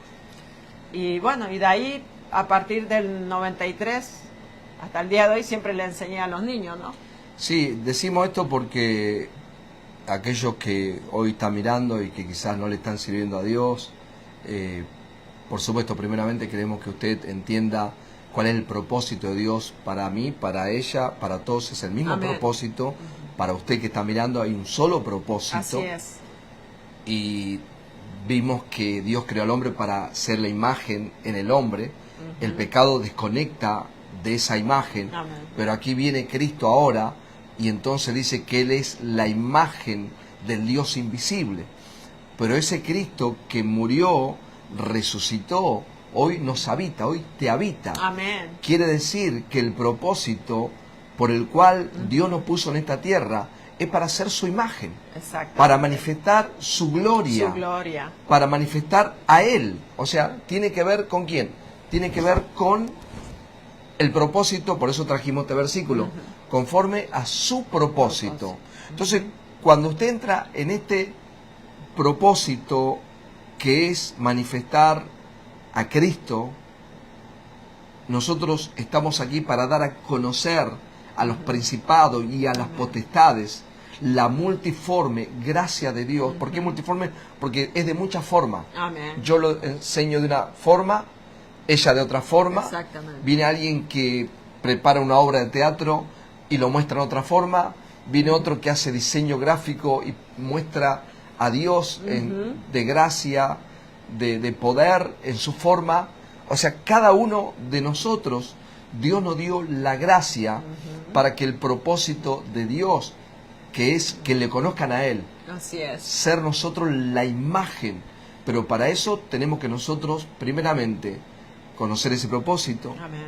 Y bueno, y de ahí, a partir del 93 hasta el día de hoy, siempre le enseñé a los niños, ¿no? Sí, decimos esto porque aquellos que hoy están mirando y que quizás no le están sirviendo a Dios, por supuesto, primeramente queremos que usted entienda cuál es el propósito de Dios para mí, para ella, para todos. Es el mismo Amén. propósito. Para usted que está mirando hay un solo propósito. Así es. Y vimos que Dios creó al hombre para ser la imagen en el hombre. El pecado desconecta de esa imagen. Amén. Pero aquí viene Cristo ahora y entonces dice que Él es la imagen del Dios invisible. Pero ese Cristo que murió, resucitó, hoy nos habita, hoy te habita. Amén. Quiere decir que el propósito por el cual Dios nos puso en esta tierra es para hacer su imagen, para manifestar su gloria, para manifestar a Él. O sea, tiene que ver con quién, tiene que ver con el propósito, por eso trajimos este versículo, conforme a su propósito. Entonces, cuando usted entra en este propósito que es manifestar a Cristo, nosotros estamos aquí para dar a conocer a los principados y a las potestades la multiforme gracia de Dios. ¿Por qué multiforme? Porque es de muchas formas. Amén. Yo lo enseño de una forma, ella de otra forma. Exactamente. Viene alguien que prepara una obra de teatro y lo muestra en otra forma. Viene otro que hace diseño gráfico y muestra a Dios de gracia, de poder en su forma. O sea, cada uno de nosotros, Dios nos dio la gracia para que el propósito de Dios, que es que le conozcan a Él, así es, ser nosotros la imagen. Pero para eso tenemos que nosotros, primeramente, conocer ese propósito. Amén.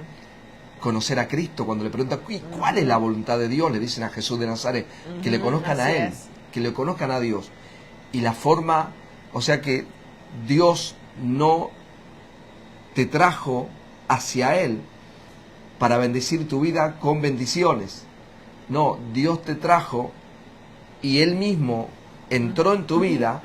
Conocer a Cristo. Cuando le preguntan ¿cuál es la voluntad de Dios?, le dicen a Jesús de Nazaret, que le conozcan a Él, que le conozcan a Dios. Y la forma, o sea que Dios no te trajo hacia Él para bendecir tu vida con bendiciones. No, Dios te trajo y Él mismo entró en tu vida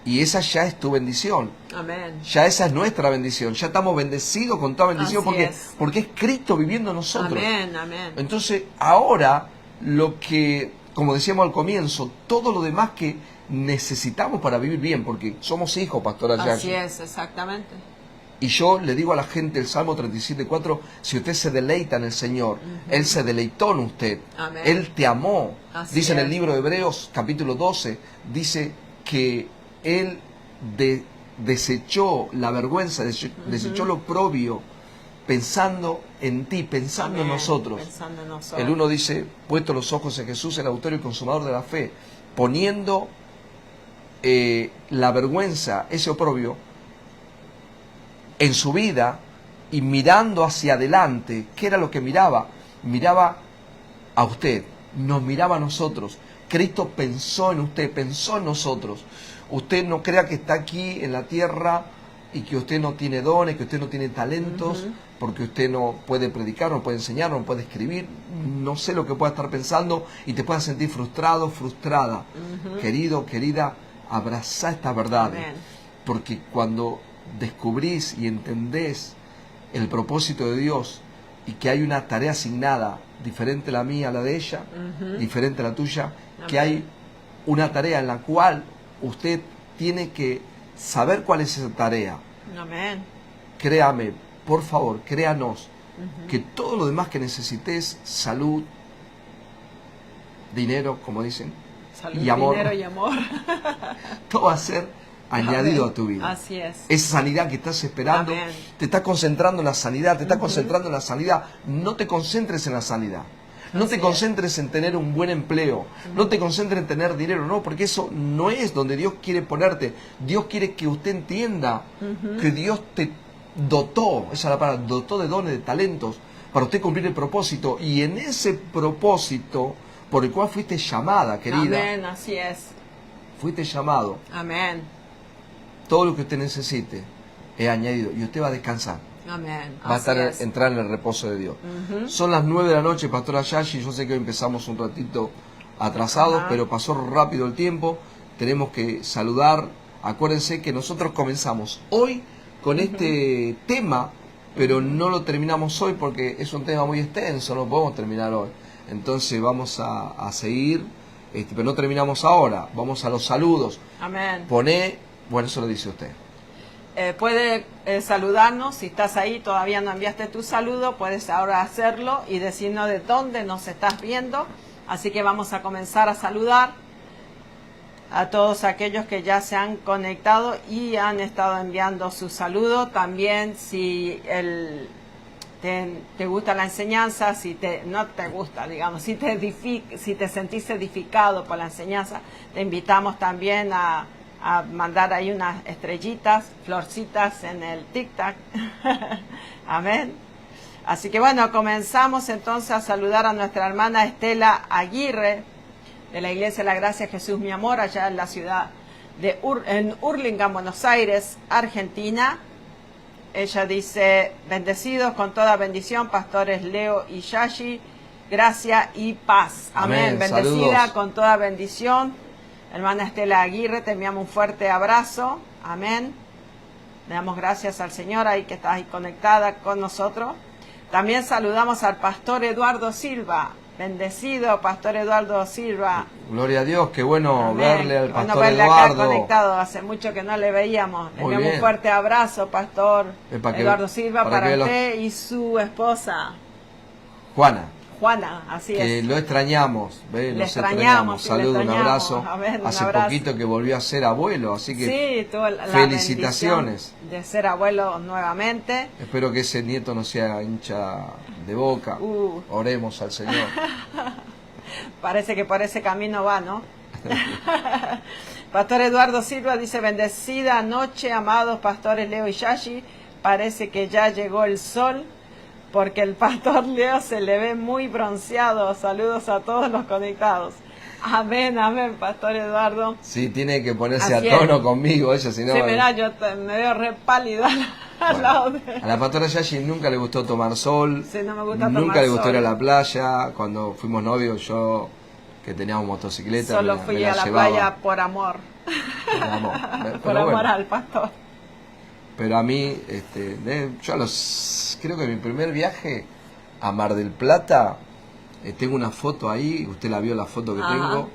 y esa ya es tu bendición. Amén. Ya esa es nuestra bendición. Ya estamos bendecidos con toda bendición porque es Cristo viviendo en nosotros. Amén, amén. Entonces, ahora, lo que, como decíamos al comienzo, todo lo demás que necesitamos para vivir bien, porque somos hijos, pastora Jackie. Así es, exactamente. Y yo le digo a la gente el Salmo 37:4, si usted se deleita en el Señor, Él se deleitó en usted. Amén. Él te amó. Así dice en el es. libro de Hebreos, capítulo 12, dice que Él desechó la vergüenza, desechó lo oprobio, pensando en ti, pensando en nosotros. Pensando en nosotros. El uno dice, puesto los ojos en Jesús, el autor y consumador de la fe, poniendo la vergüenza, ese oprobio, en su vida y mirando hacia adelante. ¿Qué era lo que miraba? Miraba a usted, nos miraba a nosotros. Cristo pensó en usted, pensó en nosotros. Usted no crea que está aquí en la tierra y que usted no tiene dones, que usted no tiene talentos, porque usted no puede predicar, no puede enseñar, no puede escribir. No sé lo que pueda estar pensando y te puedas sentir frustrado, frustrada. Querido, querida, abrazá esta verdad. Porque cuando descubrís y entendés el propósito de Dios y que hay una tarea asignada diferente a la mía, a la de ella, diferente a la tuya, que hay una tarea en la cual usted tiene que saber cuál es esa tarea. Amén. Créame, por favor, créanos, que todo lo demás que necesites, salud, dinero, como dicen, salud, y amor, dinero y amor, todo va a ser añadido Amén. a tu vida. Así es. Esa sanidad que estás esperando, Amén. te estás concentrando en la sanidad, te estás concentrando en la sanidad. No te concentres en la sanidad. No te concentres en tener un buen empleo. No te concentres en tener dinero. No, porque eso no es donde Dios quiere ponerte. Dios quiere que usted entienda que Dios dotó, esa es la palabra, dotó de dones, de talentos, para usted cumplir el propósito. Y en ese propósito por el cual fuiste llamada, querida. Amén, así es. Fuiste llamado. Amén. Todo lo que usted necesite es añadido y usted va a descansar. Amén. Va a entrar en el reposo de Dios. Son las 9 de la noche, Pastora Yashi. Yo sé que hoy empezamos un ratito atrasados, pero pasó rápido el tiempo. Tenemos que saludar. Acuérdense que nosotros comenzamos hoy con este tema, pero no lo terminamos hoy porque es un tema muy extenso, no podemos terminar hoy. Entonces vamos a seguir, pero no terminamos ahora. Vamos a los saludos. Amén. Bueno, eso lo dice usted. Puede saludarnos, si estás ahí, todavía no enviaste tu saludo, puedes ahora hacerlo y decirnos de dónde nos estás viendo. Así que vamos a comenzar a saludar a todos aquellos que ya se han conectado y han estado enviando su saludo. También si te gusta la enseñanza, no te gusta, digamos, si te sentís edificado por la enseñanza, te invitamos también a mandar ahí unas estrellitas, florcitas en el tic-tac. Amén. Así que bueno, comenzamos entonces a saludar a nuestra hermana Estela Aguirre, de la Iglesia de la Gracia Jesús Mi Amor, allá en la ciudad de en Hurlingham, Buenos Aires, Argentina. Ella dice: bendecidos con toda bendición, pastores Leo y Yashi, gracia y paz. Amén. Bendecida Saludos. Con toda bendición. Hermana Estela Aguirre, te enviamos un fuerte abrazo. Amén. Le damos gracias al Señor ahí que estás ahí conectada con nosotros. También saludamos al pastor Eduardo Silva. Bendecido, pastor Eduardo Silva. Gloria a Dios, qué bueno Amén. verle al pastor verle Eduardo. Acá conectado, hace mucho que no le veíamos. Le enviamos un fuerte abrazo, pastor Eduardo Silva, para usted y su esposa. Juana, así que es. Lo extrañamos, le extrañamos. Saludos, un abrazo. Ver, hace poquito que volvió a ser abuelo, así que sí, tuvo felicitaciones de ser abuelo nuevamente. Espero que ese nieto no sea hincha de Boca. Oremos al Señor. Parece que por ese camino va, ¿no? Pastor Eduardo Silva dice: bendecida noche, amados pastores Leo y Yashi. Parece que ya llegó el sol, porque el pastor Leo se le ve muy bronceado. Saludos a todos los conectados. Amén, amén, pastor Eduardo. Sí, tiene que ponerse a tono conmigo ella, si no... Sí, mirá, yo me veo re pálida al lado de... A la pastora Yashi nunca le gustó tomar sol. Sí, no me gusta nunca le gustó sol. Ir a la playa. Cuando fuimos novios, yo, que teníamos motocicleta, solo fui a la playa por amor. Por amor. Por amor al pastor. Pero a mí, creo que mi primer viaje a Mar del Plata, tengo una foto ahí, usted la vio la foto que tengo,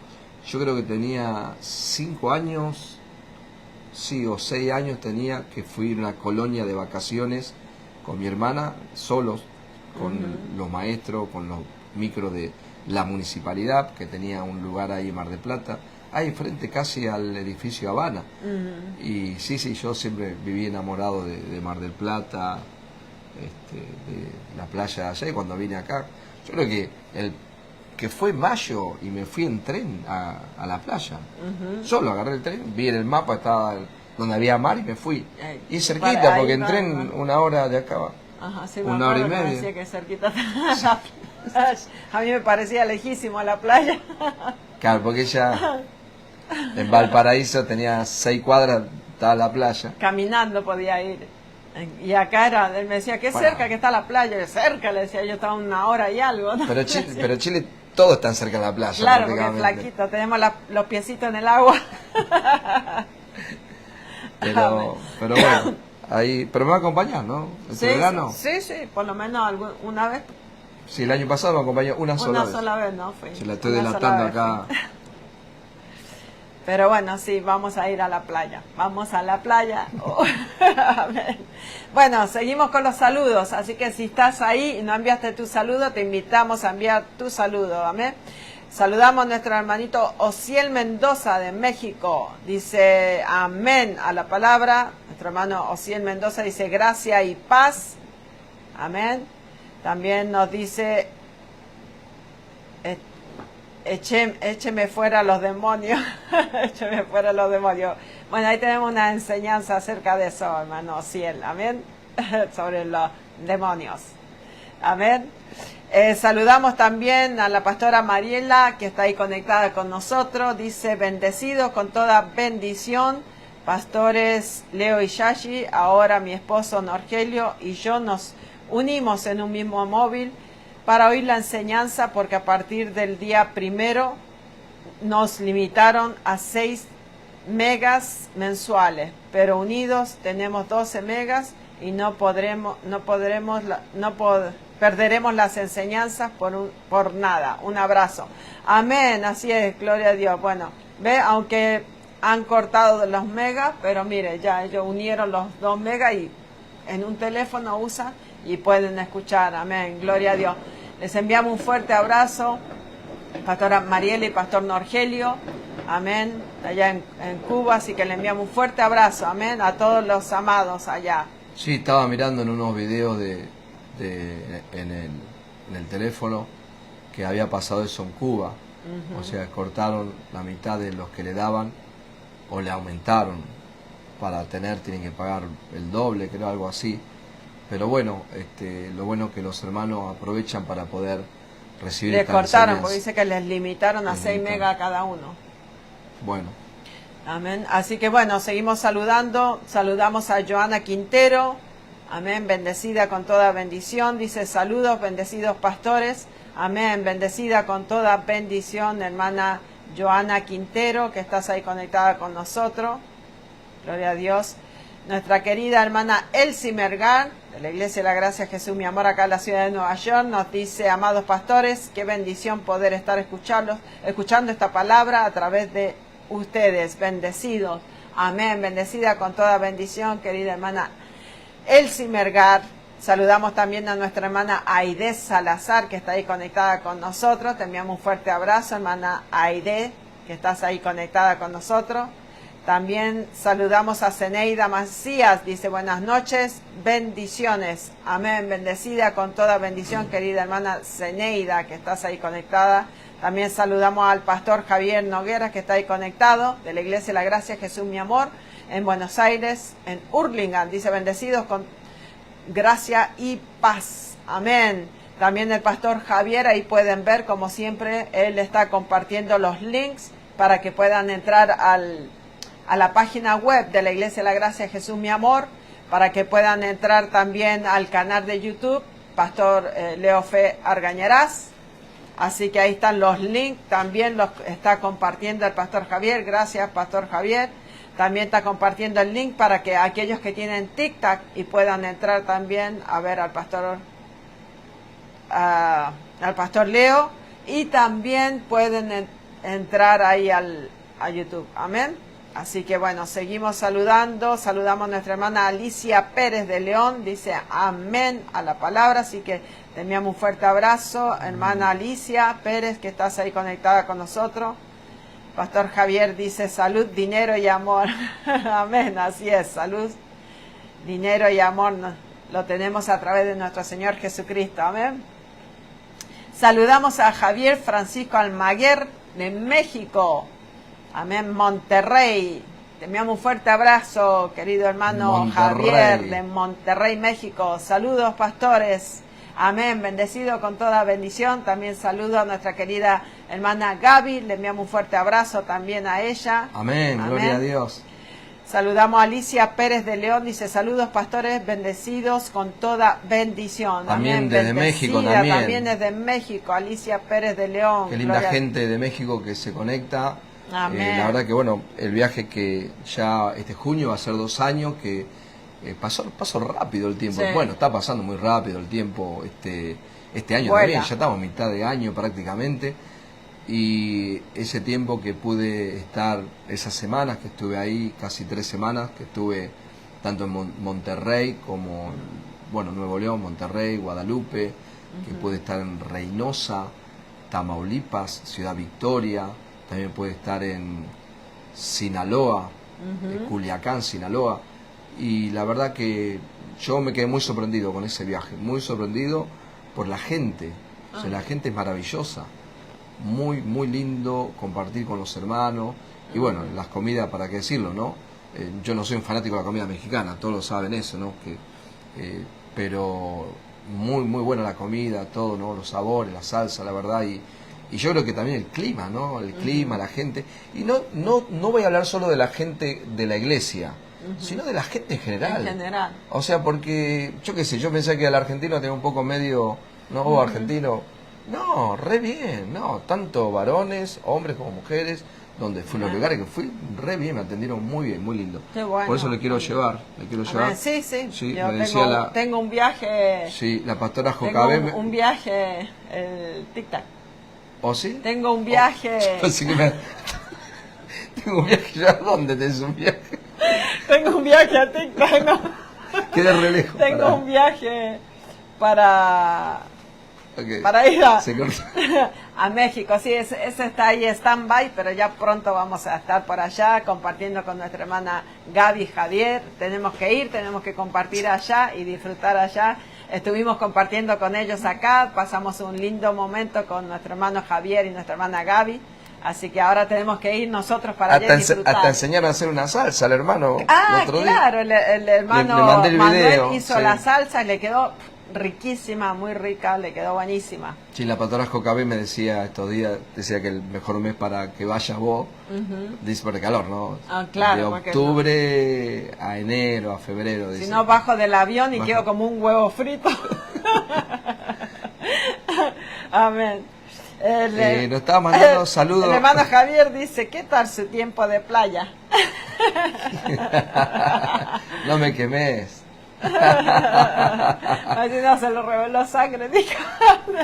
yo creo que tenía 5 años, sí, o 6 años tenía, que fui a una colonia de vacaciones con mi hermana, solos, con los maestros, con los micros de la municipalidad, que tenía un lugar ahí en Mar del Plata, ahí frente casi al edificio Habana. Y sí, yo siempre viví enamorado de Mar del Plata, de la playa de allá, y cuando vine acá, yo creo que fue mayo y me fui en tren a la playa. Solo agarré el tren, vi en el mapa, estaba donde había mar y me fui. Y cerquita, porque en tren 1 hora de acá va. Ajá, sí, 1 hora y media. Me decía que cerquita a mí me parecía lejísimo a la playa. Claro, porque ella en Valparaíso tenía 6 cuadras, estaba la playa. Caminando podía ir. Y acá él me decía, qué cerca que está la playa. Yo, cerca, le decía, yo estaba 1 hora y algo, ¿no? Pero Chile todo está cerca de la playa. Claro, porque es flaquito, tenemos los piecitos en el agua. Pero bueno, ahí, pero me va a acompañar, ¿no? Sí, verano. Sí, por lo menos una vez. Sí, el año pasado me acompañó una sola vez, ¿no? Fui. Se la estoy delatando acá. Pero bueno, sí, vamos a ir a la playa. Vamos a la playa. Bueno, seguimos con los saludos. Así que si estás ahí y no enviaste tu saludo, te invitamos a enviar tu saludo. Amén. Saludamos a nuestro hermanito Osiel Mendoza de México. Dice amén a la palabra. Nuestro hermano Osiel Mendoza dice gracia y paz. Amén. También nos dice écheme fuera los demonios. Écheme fuera los demonios. Bueno, ahí tenemos una enseñanza acerca de eso, hermano Osiel. Amén. sobre los demonios. Amén. Saludamos también a la pastora Mariela, que está ahí conectada con nosotros. Dice, bendecidos con toda bendición, pastores Leo y Shashi. Ahora mi esposo Norgelio y yo nos unimos en un mismo móvil para oír la enseñanza, porque a partir del día 1 nos limitaron a 6 megas mensuales, pero unidos tenemos 12 megas y perderemos las enseñanzas por nada. Un abrazo. Amén, así es, gloria a Dios. Bueno, ve, aunque han cortado los megas, pero mire, ya ellos unieron los 2 megas y en un teléfono usan y pueden escuchar. Amén, gloria a Dios. Les enviamos un fuerte abrazo, pastora Mariela y pastor Norgelio. Amén, allá en Cuba, así que le enviamos un fuerte abrazo. Amén, a todos los amados allá. Sí, estaba mirando en unos videos en el teléfono que había pasado eso en Cuba. O sea, cortaron la mitad de los que le daban o le aumentaron. Para tienen que pagar el doble, creo, algo así. Pero bueno, lo bueno es que los hermanos aprovechan para poder recibir esta enseñanza. Le cortaron, porque dice que les limitaron a 6 megas a cada uno. Bueno. Amén. Así que bueno, seguimos saludando. Saludamos a Joana Quintero. Amén. Bendecida con toda bendición. Dice, saludos, bendecidos pastores. Amén. Bendecida con toda bendición, hermana Joana Quintero, que estás ahí conectada con nosotros. Gloria a Dios. Nuestra querida hermana Elsie Mergar, de la Iglesia de la Gracia Jesús Mi Amor, acá en la ciudad de Nueva York, nos dice, amados pastores, qué bendición poder estar escuchando esta palabra a través de ustedes. Bendecidos. Amén. Bendecida con toda bendición, querida hermana Elsie Mergar. Saludamos también a nuestra hermana Aide Salazar, que está ahí conectada con nosotros. Te enviamos un fuerte abrazo, hermana Aide, que estás ahí conectada con nosotros. También saludamos a Zeneida Macías, dice, buenas noches, bendiciones. Amén, bendecida con toda bendición, querida hermana Zeneida, que estás ahí conectada. También saludamos al pastor Javier Noguera, que está ahí conectado, de la Iglesia de la Gracia Jesús Mi Amor, en Buenos Aires, en Hurlingham. Dice, bendecidos con gracia y paz. Amén. También el pastor Javier, ahí pueden ver, como siempre, él está compartiendo los links para que puedan entrar a la página web de la Iglesia de la Gracia Jesús Mi Amor, para que puedan entrar también al canal de YouTube, Pastor Leo Fe Argañarás. Así que ahí están los links, también los está compartiendo el Pastor Javier. Gracias, Pastor Javier. También está compartiendo el link para que aquellos que tienen TikTok y puedan entrar también a ver al Pastor Leo, y también pueden entrar ahí a YouTube. Amén. Así que bueno, seguimos saludando. Saludamos a nuestra hermana Alicia Pérez de León. Dice amén a la palabra. Así que te enviamos un fuerte abrazo, hermana Alicia Pérez, que estás ahí conectada con nosotros. Pastor Javier dice salud, dinero y amor. Amén, así es, salud, dinero y amor lo tenemos a través de nuestro Señor Jesucristo. Amén. Saludamos a Javier Francisco Almaguer de México. Amén, Monterrey. Te enviamos un fuerte abrazo, querido hermano Javier de Monterrey, México. Saludos, pastores. Amén, bendecido con toda bendición. También saludo a nuestra querida hermana Gaby. Le enviamos un fuerte abrazo también a ella. Amén, amén. Gloria a Dios. Saludamos a Alicia Pérez de León. Dice, saludos, pastores, bendecidos con toda bendición. También amén, desde México. También desde México, Alicia Pérez de León. Qué linda gente de México que se conecta. Amén. La verdad que bueno, el viaje que ya este junio va a ser 2 años, que pasó rápido el tiempo. Sí. Bueno, está pasando muy rápido el tiempo este año también, ya estamos a mitad de año prácticamente. Y ese tiempo que pude estar, esas semanas que estuve ahí, casi 3 semanas, que estuve tanto en Monterrey como, bueno, Nuevo León, Monterrey, Guadalupe, que pude estar en Reynosa, Tamaulipas, Ciudad Victoria, también pude estar en Sinaloa, Culiacán, Sinaloa. Y la verdad que yo me quedé muy sorprendido con ese viaje, muy sorprendido por la gente. O sea, la gente es maravillosa, muy, muy lindo compartir con los hermanos. Y bueno, las comidas, para qué decirlo, ¿no? Yo no soy un fanático de la comida mexicana, todos lo saben eso, ¿no? Que pero muy muy buena la comida, todo, ¿no? Los sabores, la salsa, la verdad, y yo creo que también el clima, ¿no? El clima, la gente, y no voy a hablar solo de la gente de la iglesia, sino de la gente en general. En general. O sea, porque, yo qué sé, yo pensé que el argentino tenía un poco medio, no, argentino, no, re bien, no, tanto varones, hombres como mujeres, donde fui, los lugares que fui, re bien, me atendieron muy bien, muy lindo. Qué bueno. Por eso le quiero llevar, Sí, yo me tengo un viaje. Sí, la pastora Tengo Jocabé. un viaje, el tic-tac. ¿O sí? Tengo un viaje. Tengo un viaje, ¿ya dónde tenés un viaje? Tengo un viaje a tic-tac, ¿no? Queda re lejos. Tengo un viaje para ir a México. Sí, ese está ahí stand-by, pero ya pronto vamos a estar por allá compartiendo con nuestra hermana Gaby y Javier. Tenemos que ir, tenemos que compartir allá y disfrutar allá. Estuvimos compartiendo con ellos acá, pasamos un lindo momento con nuestro hermano Javier y nuestra hermana Gaby. Así que ahora tenemos que ir nosotros para allá y disfrutar. Hasta enseñaron a hacer una salsa al hermano. Claro, el hermano le mandé el Manuel video, hizo la salsa y le quedó riquísima, muy rica, le quedó buenísima. Sí, la pastora Jocabé me decía estos días, decía que el mejor mes para que vayas vos, dice por el calor, ¿no? Claro, de octubre a enero, a febrero. Dice. Si no, bajo del avión y quedo como un huevo frito. Amén. Nos estaba mandando saludos. El hermano Javier dice, ¿qué tal su tiempo de playa? No me quemes. Así no se lo reveló sangre, dijo.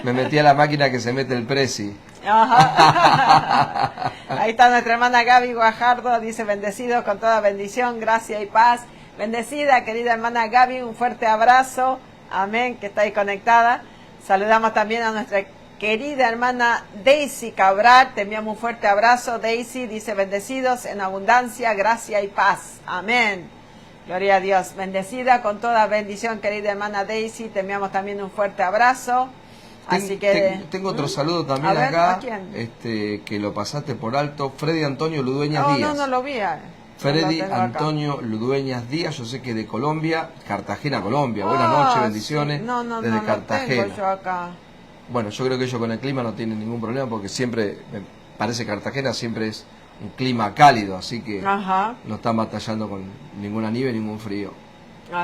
Me metí a la máquina que se mete el presi. Ajá. Ahí está nuestra hermana Gaby Guajardo, dice, bendecido con toda bendición, gracia y paz. Bendecida, querida hermana Gaby, un fuerte abrazo. Amén, que está ahí conectada. Saludamos también a nuestra querida hermana Daisy Cabral, te enviamos un fuerte abrazo. Daisy dice, bendecidos en abundancia, gracia y paz. Amén. Gloria a Dios. Bendecida con toda bendición, querida hermana Daisy. Te enviamos también un fuerte abrazo. Así que tengo otro saludo también acá, que lo pasaste por alto. Freddy Antonio Ludueñas Díaz. No lo vi. Freddy Antonio Ludueñas Díaz, yo sé que de Colombia, Cartagena, Colombia. Buenas noches, bendiciones. Sí. Desde Cartagena. Tengo yo acá. Bueno, yo creo que ellos con el clima no tienen ningún problema porque siempre, me parece Cartagena siempre es un clima cálido, así que no están batallando con ninguna nieve, ningún frío.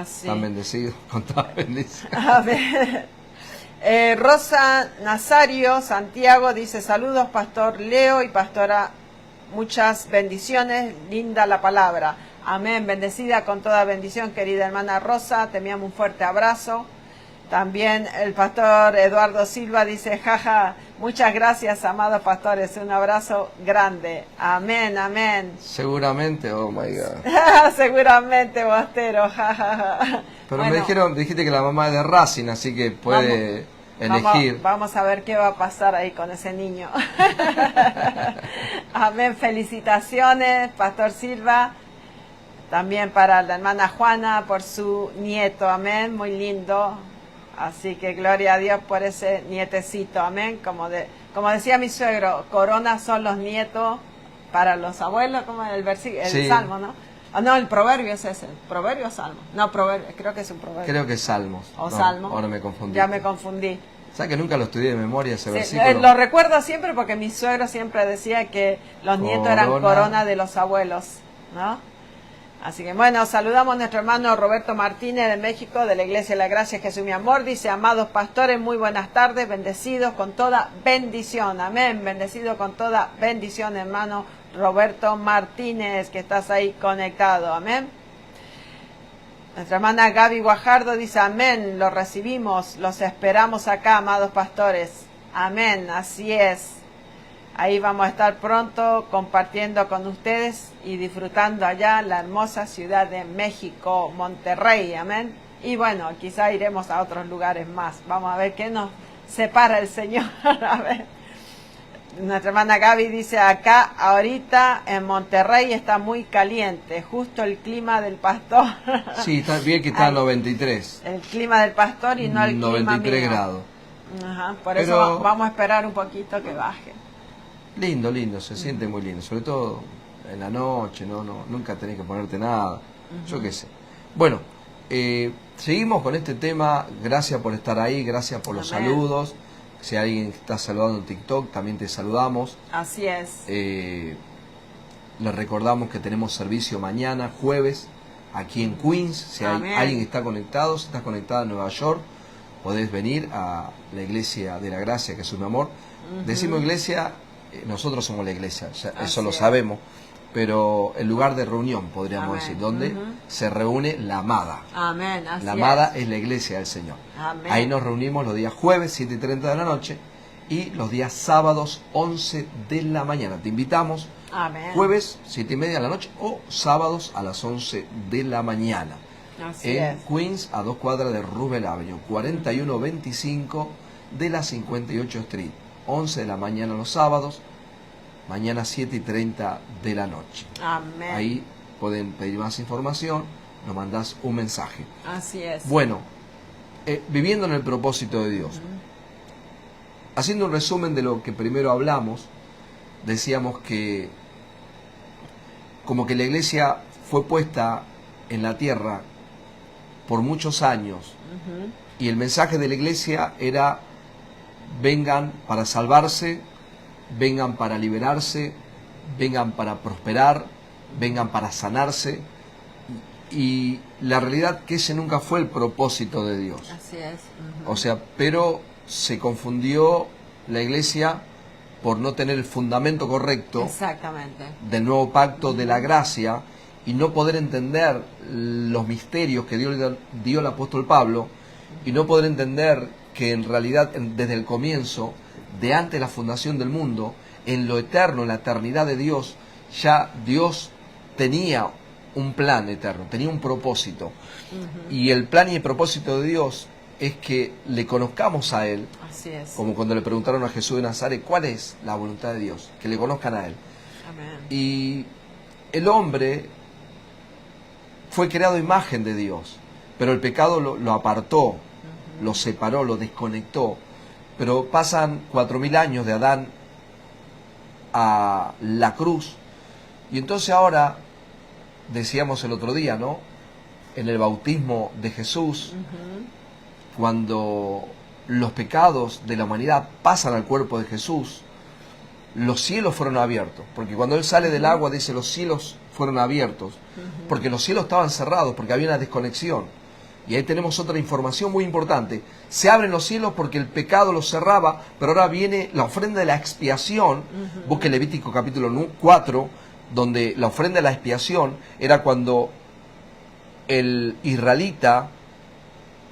Están bendecidos, con toda bendición. A ver. Rosa Nazario Santiago dice, saludos Pastor Leo y Pastora, muchas bendiciones, linda la palabra. Amén, bendecida con toda bendición, querida hermana Rosa, te enviamos un fuerte abrazo. También el pastor Eduardo Silva dice, jaja, muchas gracias, amados pastores, un abrazo grande. Amén, amén. Seguramente, oh my God. Seguramente, Bostero, jajaja. Pero bueno, me dijiste que la mamá es de Racing, así que puede elegir. Vamos a ver qué va a pasar ahí con ese niño. Amén, felicitaciones, Pastor Silva. También para la hermana Juana por su nieto, amén, muy lindo. Así que gloria a Dios por ese nietecito, amén. Como decía mi suegro, corona son los nietos para los abuelos, como el versículo, el salmo, ¿no? No, el proverbio es ese, proverbio o salmo. No, proverbio, creo que es un proverbio. Creo que es salmos. O salmo. Ahora me confundí. Ya me confundí. ¿Sabes que nunca lo estudié de memoria ese versículo? Lo recuerdo siempre porque mi suegro siempre decía que los nietos eran corona de los abuelos, ¿no? Así que bueno, saludamos a nuestro hermano Roberto Martínez de México, de la Iglesia de la Gracia Jesús mi amor. Dice, amados pastores, muy buenas tardes, bendecidos con toda bendición. Amén, bendecido con toda bendición, hermano Roberto Martínez, que estás ahí conectado. Amén. Nuestra hermana Gaby Guajardo dice, amén, los recibimos, los esperamos acá, amados pastores. Amén, así es. Ahí vamos a estar pronto compartiendo con ustedes y disfrutando allá la hermosa ciudad de México, Monterrey, amén. Y bueno, quizá iremos a otros lugares más. Vamos a ver qué nos separa el Señor. A ver. Nuestra hermana Gaby dice, acá ahorita en Monterrey está muy caliente, justo el clima del pastor. Sí, está bien que está a 93. El clima del pastor y no el clima 93 mío. grados. Ajá, por eso vamos a esperar un poquito que baje. Lindo, lindo, se siente muy lindo, sobre todo en la noche, nunca tenés que ponerte nada, yo qué sé. Bueno, Seguimos con este tema. Gracias por estar ahí, gracias por los Amén. saludos. Si alguien está saludando en TikTok, también te saludamos. Así es. Les recordamos que tenemos servicio mañana, jueves, aquí en Queens. Si hay Amén. alguien que está conectado, si estás conectado en Nueva York, podés venir a la Iglesia de la Gracia, que es un amor. Decimos iglesia, nosotros somos la iglesia, ya, eso lo es. sabemos, pero el lugar de reunión, podríamos Amén. decir, donde se reúne la amada. Amén. Así La amada es. es la iglesia del Señor. Amén. Ahí nos reunimos los días jueves, 7:30 de la noche, y los días sábados, 11 de la mañana. Te invitamos, Amén. jueves, 7:30 de la noche, o sábados a las 11 de la mañana. Así En es. Queens, a 2 cuadras de Roosevelt Avenue, 4125 de la 58 Street. 11 de la mañana los sábados, mañana 7:30 de la noche. Amén. Ahí pueden pedir más información, nos mandás un mensaje. Así es. Bueno, viviendo en el propósito de Dios. Haciendo un resumen de lo que primero hablamos, decíamos que como que la iglesia fue puesta en la tierra por muchos años, y el mensaje de la iglesia era: vengan para salvarse, vengan para liberarse, vengan para prosperar, vengan para sanarse. Y la realidad que ese nunca fue el propósito de Dios. Así es. O sea, pero se confundió la iglesia por no tener el fundamento correcto Exactamente. del nuevo pacto de la gracia y no poder entender los misterios que dio el apóstol Pablo, y no poder entender que en realidad desde el comienzo, de antes de la fundación del mundo, en lo eterno, en la eternidad de Dios, ya Dios tenía un plan eterno, tenía un propósito. Y el plan y el propósito de Dios es que le conozcamos a Él, Así es. como cuando le preguntaron a Jesús de Nazaret, ¿cuál es la voluntad de Dios? Que le conozcan a Él. Amén. Y el hombre fue creado a imagen de Dios, pero el pecado lo apartó, lo separó, lo desconectó. Pero pasan 4000 años de Adán a la cruz, y entonces ahora, decíamos el otro día, ¿no?, en el bautismo de Jesús, cuando los pecados de la humanidad pasan al cuerpo de Jesús, los cielos fueron abiertos, porque cuando Él sale del agua dice: los cielos fueron abiertos, porque los cielos estaban cerrados, porque había una desconexión. Y ahí tenemos otra información muy importante: se abren los cielos porque el pecado los cerraba, pero ahora viene la ofrenda de la expiación. Busque Levítico capítulo 4, donde la ofrenda de la expiación era cuando el israelita,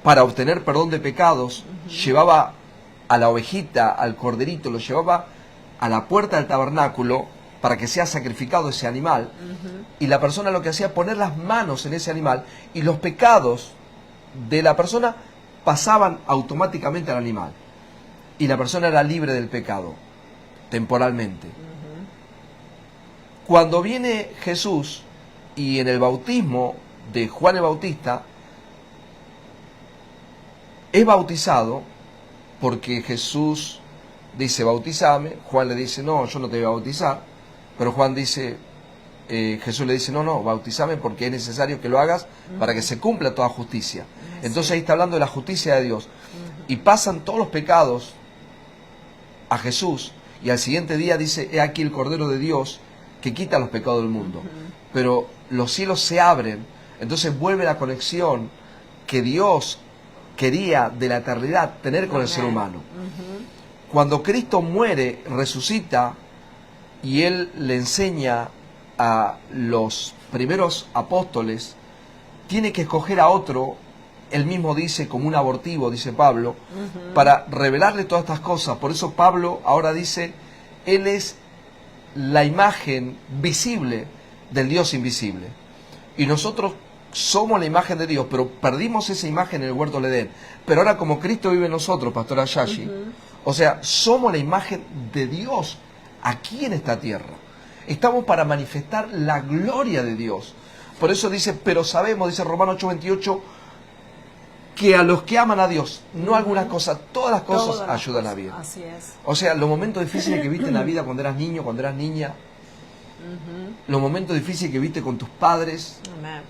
para obtener perdón de pecados, llevaba a la ovejita, al corderito, lo llevaba a la puerta del tabernáculo para que sea sacrificado ese animal, y la persona lo que hacía, poner las manos en ese animal, y los pecados de la persona pasaban automáticamente al animal, y la persona era libre del pecado, temporalmente. Cuando viene Jesús, y en el bautismo de Juan el Bautista, es bautizado, porque Jesús dice: bautizame. Juan le dice: no, yo no te voy a bautizar. Pero Juan dice, Jesús le dice: no, bautizame, porque es necesario que lo hagas para que se cumpla toda justicia. Entonces ahí está hablando de la justicia de Dios. Y pasan todos los pecados a Jesús, y al siguiente día dice: he aquí el Cordero de Dios que quita los pecados del mundo. Pero los cielos se abren, entonces vuelve la conexión que Dios quería de la eternidad tener con el ser humano. Cuando Cristo muere, resucita, y Él le enseña a los primeros apóstoles, tiene que escoger a otro, él mismo dice, como un abortivo, dice Pablo, para revelarle todas estas cosas. Por eso Pablo ahora dice: Él es la imagen visible del Dios invisible. Y nosotros somos la imagen de Dios, pero perdimos esa imagen en el huerto del Edén. Pero ahora, como Cristo vive en nosotros, Pastora Yashi, o sea, somos la imagen de Dios aquí en esta tierra. Estamos para manifestar la gloria de Dios. Por eso dice: pero sabemos, dice Romanos 8:28, que a los que aman a Dios, no algunas cosas, todas las cosas ayudan a bien. Así es. O sea, los momentos difíciles que viste en la vida cuando eras niño, cuando eras niña, los momentos difíciles que viste con tus padres, Amén.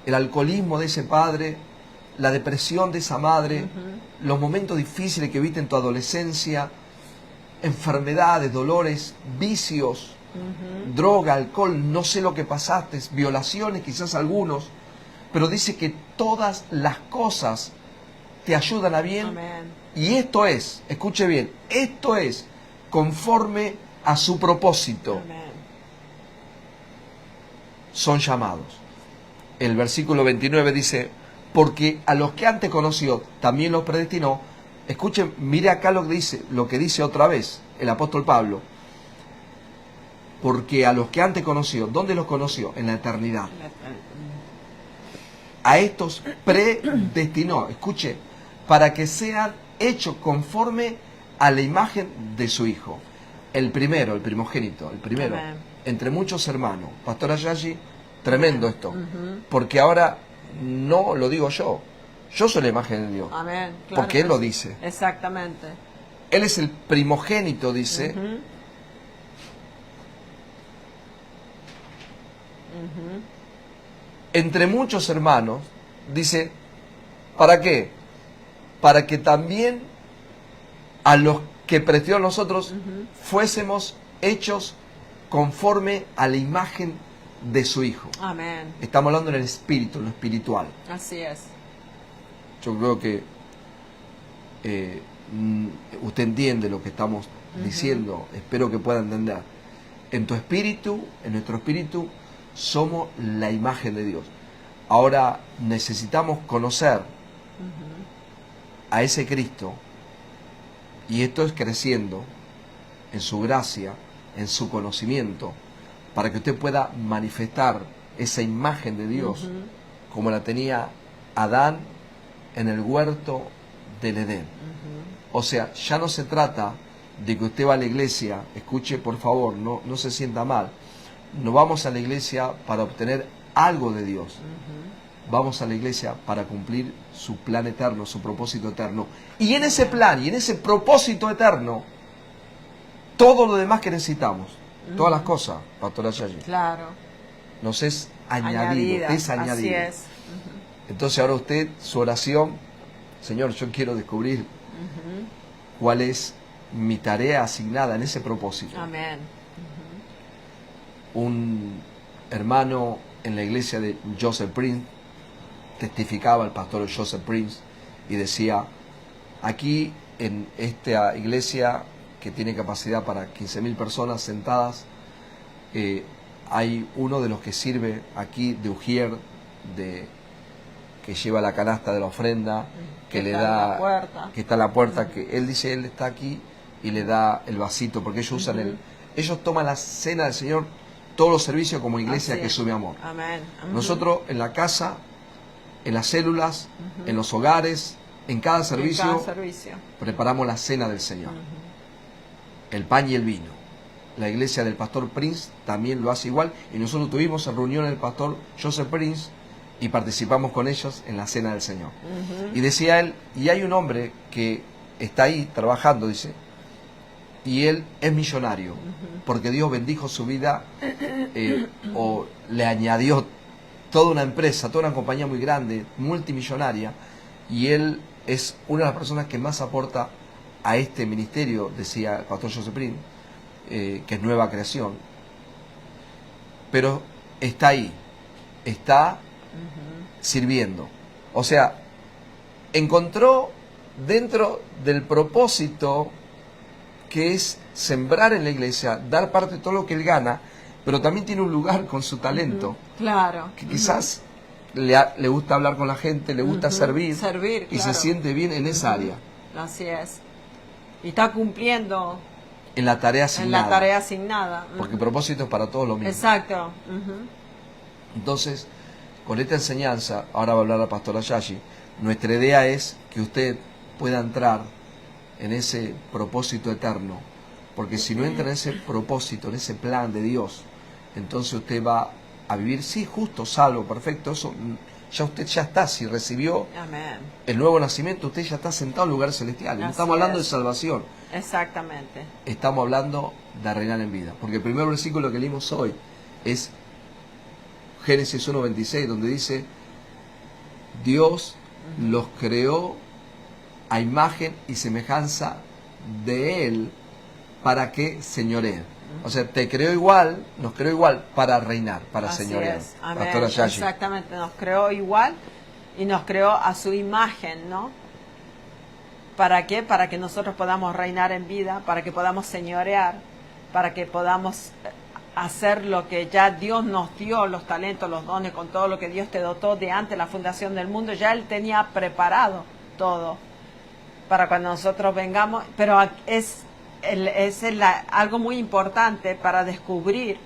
el alcoholismo de ese padre, la depresión de esa madre, los momentos difíciles que viste en tu adolescencia, enfermedades, dolores, vicios, droga, alcohol, no sé lo que pasaste, violaciones, quizás algunos, pero dice que todas las cosas te ayudan a bien. Amén. Y esto es, escuche bien, esto es conforme a su propósito. Amén. Son llamados. El versículo 29 dice, porque a los que antes conoció, también los predestinó. Escuchen, mire acá lo que dice otra vez el apóstol Pablo. Porque a los que antes conoció, ¿dónde los conoció? En la eternidad. A estos predestinó, escuche, para que sean hechos conforme a la imagen de su Hijo. El primero, el primogénito, el primero, Amén. entre muchos hermanos. Pastora Yayi, tremendo esto. Porque ahora no lo digo yo soy la imagen de Dios. Amén. Claro Porque Él que lo sí. dice. Exactamente. Él es el primogénito, dice. Entre muchos hermanos, dice, ¿para qué? Para que también a los que predestinó a nosotros fuésemos hechos conforme a la imagen de su Hijo. Amén. Estamos hablando en el espíritu, en lo espiritual. Así es. Yo creo que usted entiende lo que estamos diciendo, espero que pueda entender. En tu espíritu, en nuestro espíritu, somos la imagen de Dios. Ahora necesitamos conocer a ese Cristo, y esto es creciendo en su gracia, en su conocimiento, para que usted pueda manifestar esa imagen de Dios como la tenía Adán en el huerto del Edén. O sea, ya no se trata de que usted va a la iglesia, escuche por favor, no se sienta mal, no vamos a la iglesia para obtener algo de Dios, vamos a la iglesia para cumplir su plan eterno, su propósito eterno. Y en ese plan y en ese propósito eterno, todo lo demás que necesitamos, todas las cosas, Pastora Yayi, Claro. nos es añadido, Añadidas, es añadido. Así es. Entonces ahora usted, su oración, Señor, yo quiero descubrir cuál es mi tarea asignada en ese propósito. Amén. Un hermano en la iglesia de Joseph Prince testificaba, el pastor Joseph Prince, y decía, aquí en esta iglesia que tiene capacidad para 15.000 personas sentadas, hay uno de los que sirve aquí de ujier, que lleva la canasta de la ofrenda, que le da, que está en la puerta, que él dice, él está aquí y le da el vasito, porque ellos usan ellos toman la cena del Señor, todos los servicios como iglesia Así que es. sube amor. Amén. Nosotros en la casa, en las células, en los hogares, en cada servicio, En cada servicio. preparamos la cena del Señor. El pan y el vino. La iglesia del pastor Prince también lo hace igual, y nosotros tuvimos en reunión el pastor Joseph Prince y participamos con ellos en la cena del Señor. Y decía él, y hay un hombre que está ahí trabajando, dice, y él es millonario, porque Dios bendijo su vida, o le añadió toda una empresa, toda una compañía muy grande, multimillonaria, y él es una de las personas que más aporta a este ministerio, decía el pastor Joseph Prince, que es Nueva Creación. Pero está ahí, está sirviendo. O sea, encontró dentro del propósito que es sembrar en la iglesia, dar parte de todo lo que él gana, pero también tiene un lugar con su talento. Claro. Que quizás le gusta hablar con la gente, le gusta servir, y claro. se siente bien en esa área. Así es. Y está cumpliendo En la tarea en asignada. la tarea asignada. Porque el propósito es para todos lo mismo. Exacto. Entonces, con esta enseñanza, ahora va a hablar la pastora Yayi, nuestra idea es que usted pueda entrar en ese propósito eterno. Porque si no entra en ese propósito, en ese plan de Dios, entonces usted va a vivir, sí, justo, salvo, perfecto, eso ya usted ya está, si recibió Amén. el nuevo nacimiento, usted ya está sentado en lugar celestial. No Así estamos hablando es. de salvación, Exactamente. estamos hablando de reinar en vida. Porque el primer versículo que leímos hoy es Génesis 1:26, donde dice, Dios los creó a imagen y semejanza de Él para que señoreen. O sea, te creó igual, nos creó igual para reinar, para Así señorear. es. Amén. Pastora Yayi. Exactamente, nos creó igual y nos creó a su imagen, ¿no? ¿Para qué? Para que nosotros podamos reinar en vida, para que podamos señorear, para que podamos hacer lo que ya Dios nos dio, los talentos, los dones, con todo lo que Dios te dotó de antes de la fundación del mundo. Ya Él tenía preparado todo para cuando nosotros vengamos, pero es algo muy importante para descubrir,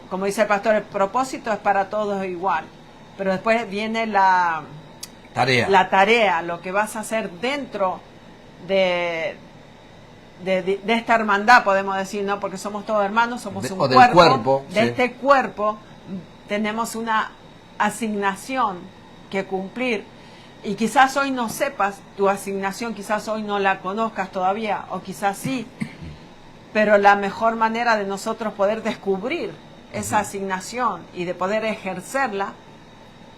como dice el pastor, el propósito es para todos igual, pero después viene la tarea, lo que vas a hacer dentro de esta hermandad, podemos decir, ¿no? Porque somos todos hermanos, somos un cuerpo. De este cuerpo tenemos una asignación que cumplir. Y quizás hoy no sepas tu asignación, quizás hoy no la conozcas todavía, o quizás sí, pero la mejor manera de nosotros poder descubrir esa asignación y de poder ejercerla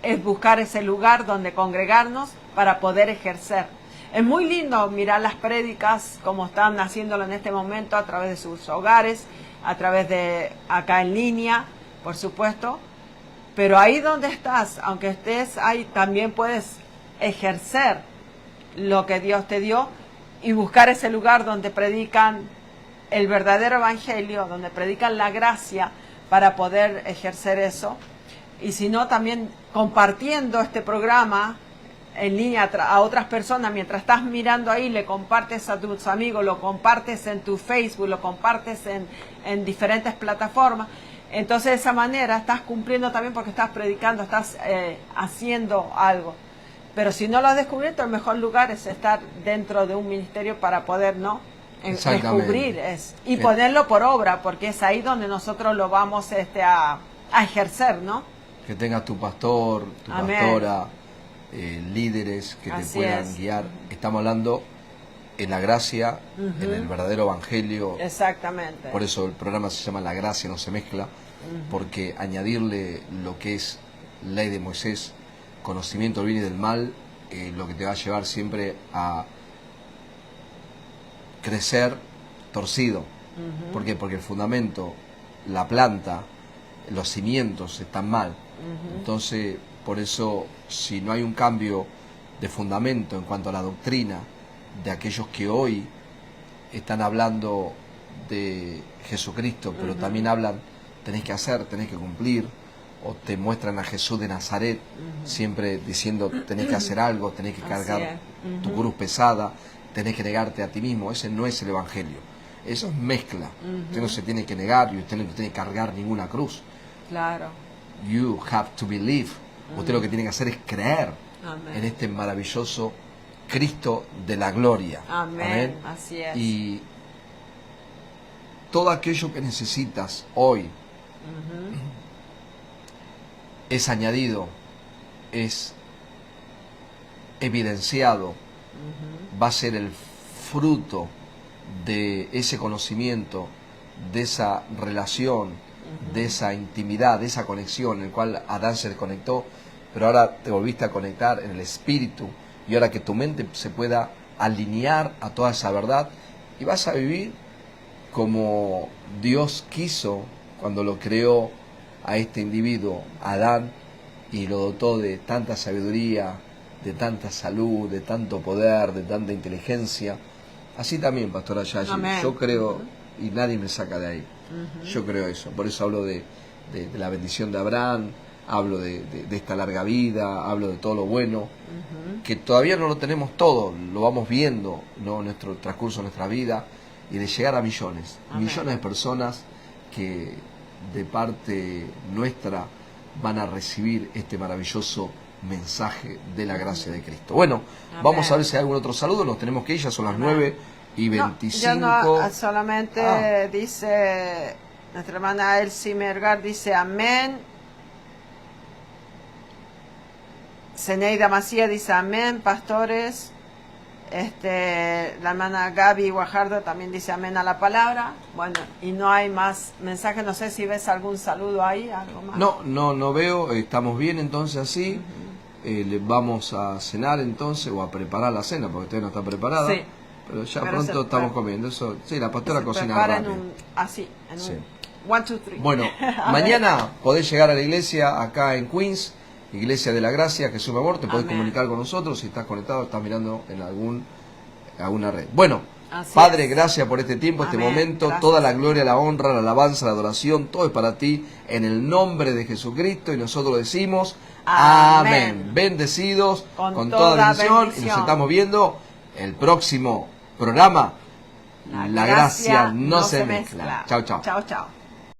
es buscar ese lugar donde congregarnos para poder ejercer. Es muy lindo mirar las prédicas como están haciéndolo en este momento a través de sus hogares, a través de acá en línea, por supuesto, pero ahí donde estás, aunque estés ahí, también puedes ejercer lo que Dios te dio y buscar ese lugar donde predican el verdadero evangelio, donde predican la gracia para poder ejercer eso. Y si no, también compartiendo este programa en línea a otras personas, mientras estás mirando ahí, le compartes a tus amigos, lo compartes en tu Facebook, lo compartes en diferentes plataformas. Entonces de esa manera estás cumpliendo también porque estás predicando, estás haciendo algo. Pero si no lo has descubierto, el mejor lugar es estar dentro de un ministerio para poder, ¿no? Descubrir y ponerlo por obra, porque es ahí donde nosotros lo vamos a ejercer, ¿no? Que tengas tu pastor, tu Amén. pastora, líderes que te puedan guiar. Estamos hablando en la gracia, en el verdadero evangelio. Exactamente. Por eso el programa se llama La Gracia no se mezcla, porque añadirle lo que es ley de Moisés, conocimiento del bien y del mal, lo que te va a llevar siempre a crecer torcido. ¿Por qué? Porque el fundamento, la planta, los cimientos están mal. Entonces, por eso, si no hay un cambio de fundamento en cuanto a la doctrina de aquellos que hoy están hablando de Jesucristo, pero también hablan, tenés que hacer, tenés que cumplir, o te muestran a Jesús de Nazaret, siempre diciendo tenés que hacer algo, tenés que cargar tu cruz pesada, tenés que negarte a ti mismo. Ese no es el Evangelio, eso es mezcla. Usted no se tiene que negar y usted no tiene que cargar ninguna cruz. Claro. You have to believe. Usted lo que tiene que hacer es creer en este maravilloso Cristo de la gloria. Amén. Así es. Y todo aquello que necesitas hoy es añadido, es evidenciado, va a ser el fruto de ese conocimiento, de esa relación, de esa intimidad, de esa conexión en el cual Adán se desconectó, pero ahora te volviste a conectar en el espíritu, y ahora que tu mente se pueda alinear a toda esa verdad, y vas a vivir como Dios quiso cuando lo creó a este individuo, Adán, y lo dotó de tanta sabiduría, de tanta salud, de tanto poder, de tanta inteligencia. Así también, Pastora Yayi, yo creo, y nadie me saca de ahí, yo creo eso. Por eso hablo de la bendición de Abraham, hablo de esta larga vida, hablo de todo lo bueno, que todavía no lo tenemos todo, lo vamos viendo, ¿no? En nuestro transcurso de nuestra vida, y de llegar a millones de personas que de parte nuestra van a recibir este maravilloso mensaje de la gracia de Cristo. Bueno, vamos a ver si hay algún otro saludo. Nos tenemos que ir, ya son las 9:25. No, solamente dice nuestra hermana Elsie Mergar, dice amén. Zeneida Macía dice amén, pastores. La hermana Gaby Guajardo también dice amén a la palabra. Bueno, y no hay más mensajes. No sé si ves algún saludo ahí, algo más. No veo. Estamos bien entonces así. le vamos a cenar entonces, o a preparar la cena, porque todavía no está preparada. Sí. Pero ya Pero pronto estamos comiendo. Eso, sí, la pastora Se cocina prepara rápido. así, en Sí. un 1, 2, 3. Bueno, mañana podés llegar a la iglesia acá en Queens, Iglesia de la Gracia, Jesús mi amor, te podés Amén. comunicar con nosotros si estás conectado, estás mirando en alguna red. Bueno, Así Padre, es. gracias por este tiempo, este Amén. momento, Gracias. toda la gloria, la honra, la alabanza, la adoración, todo es para ti, en el nombre de Jesucristo, y nosotros decimos, amén. Amén. Bendecidos, con toda toda bendición, y nos bendición. estamos viendo el próximo programa. La gracia no se mezcla. Chao, chao. Chao, chao.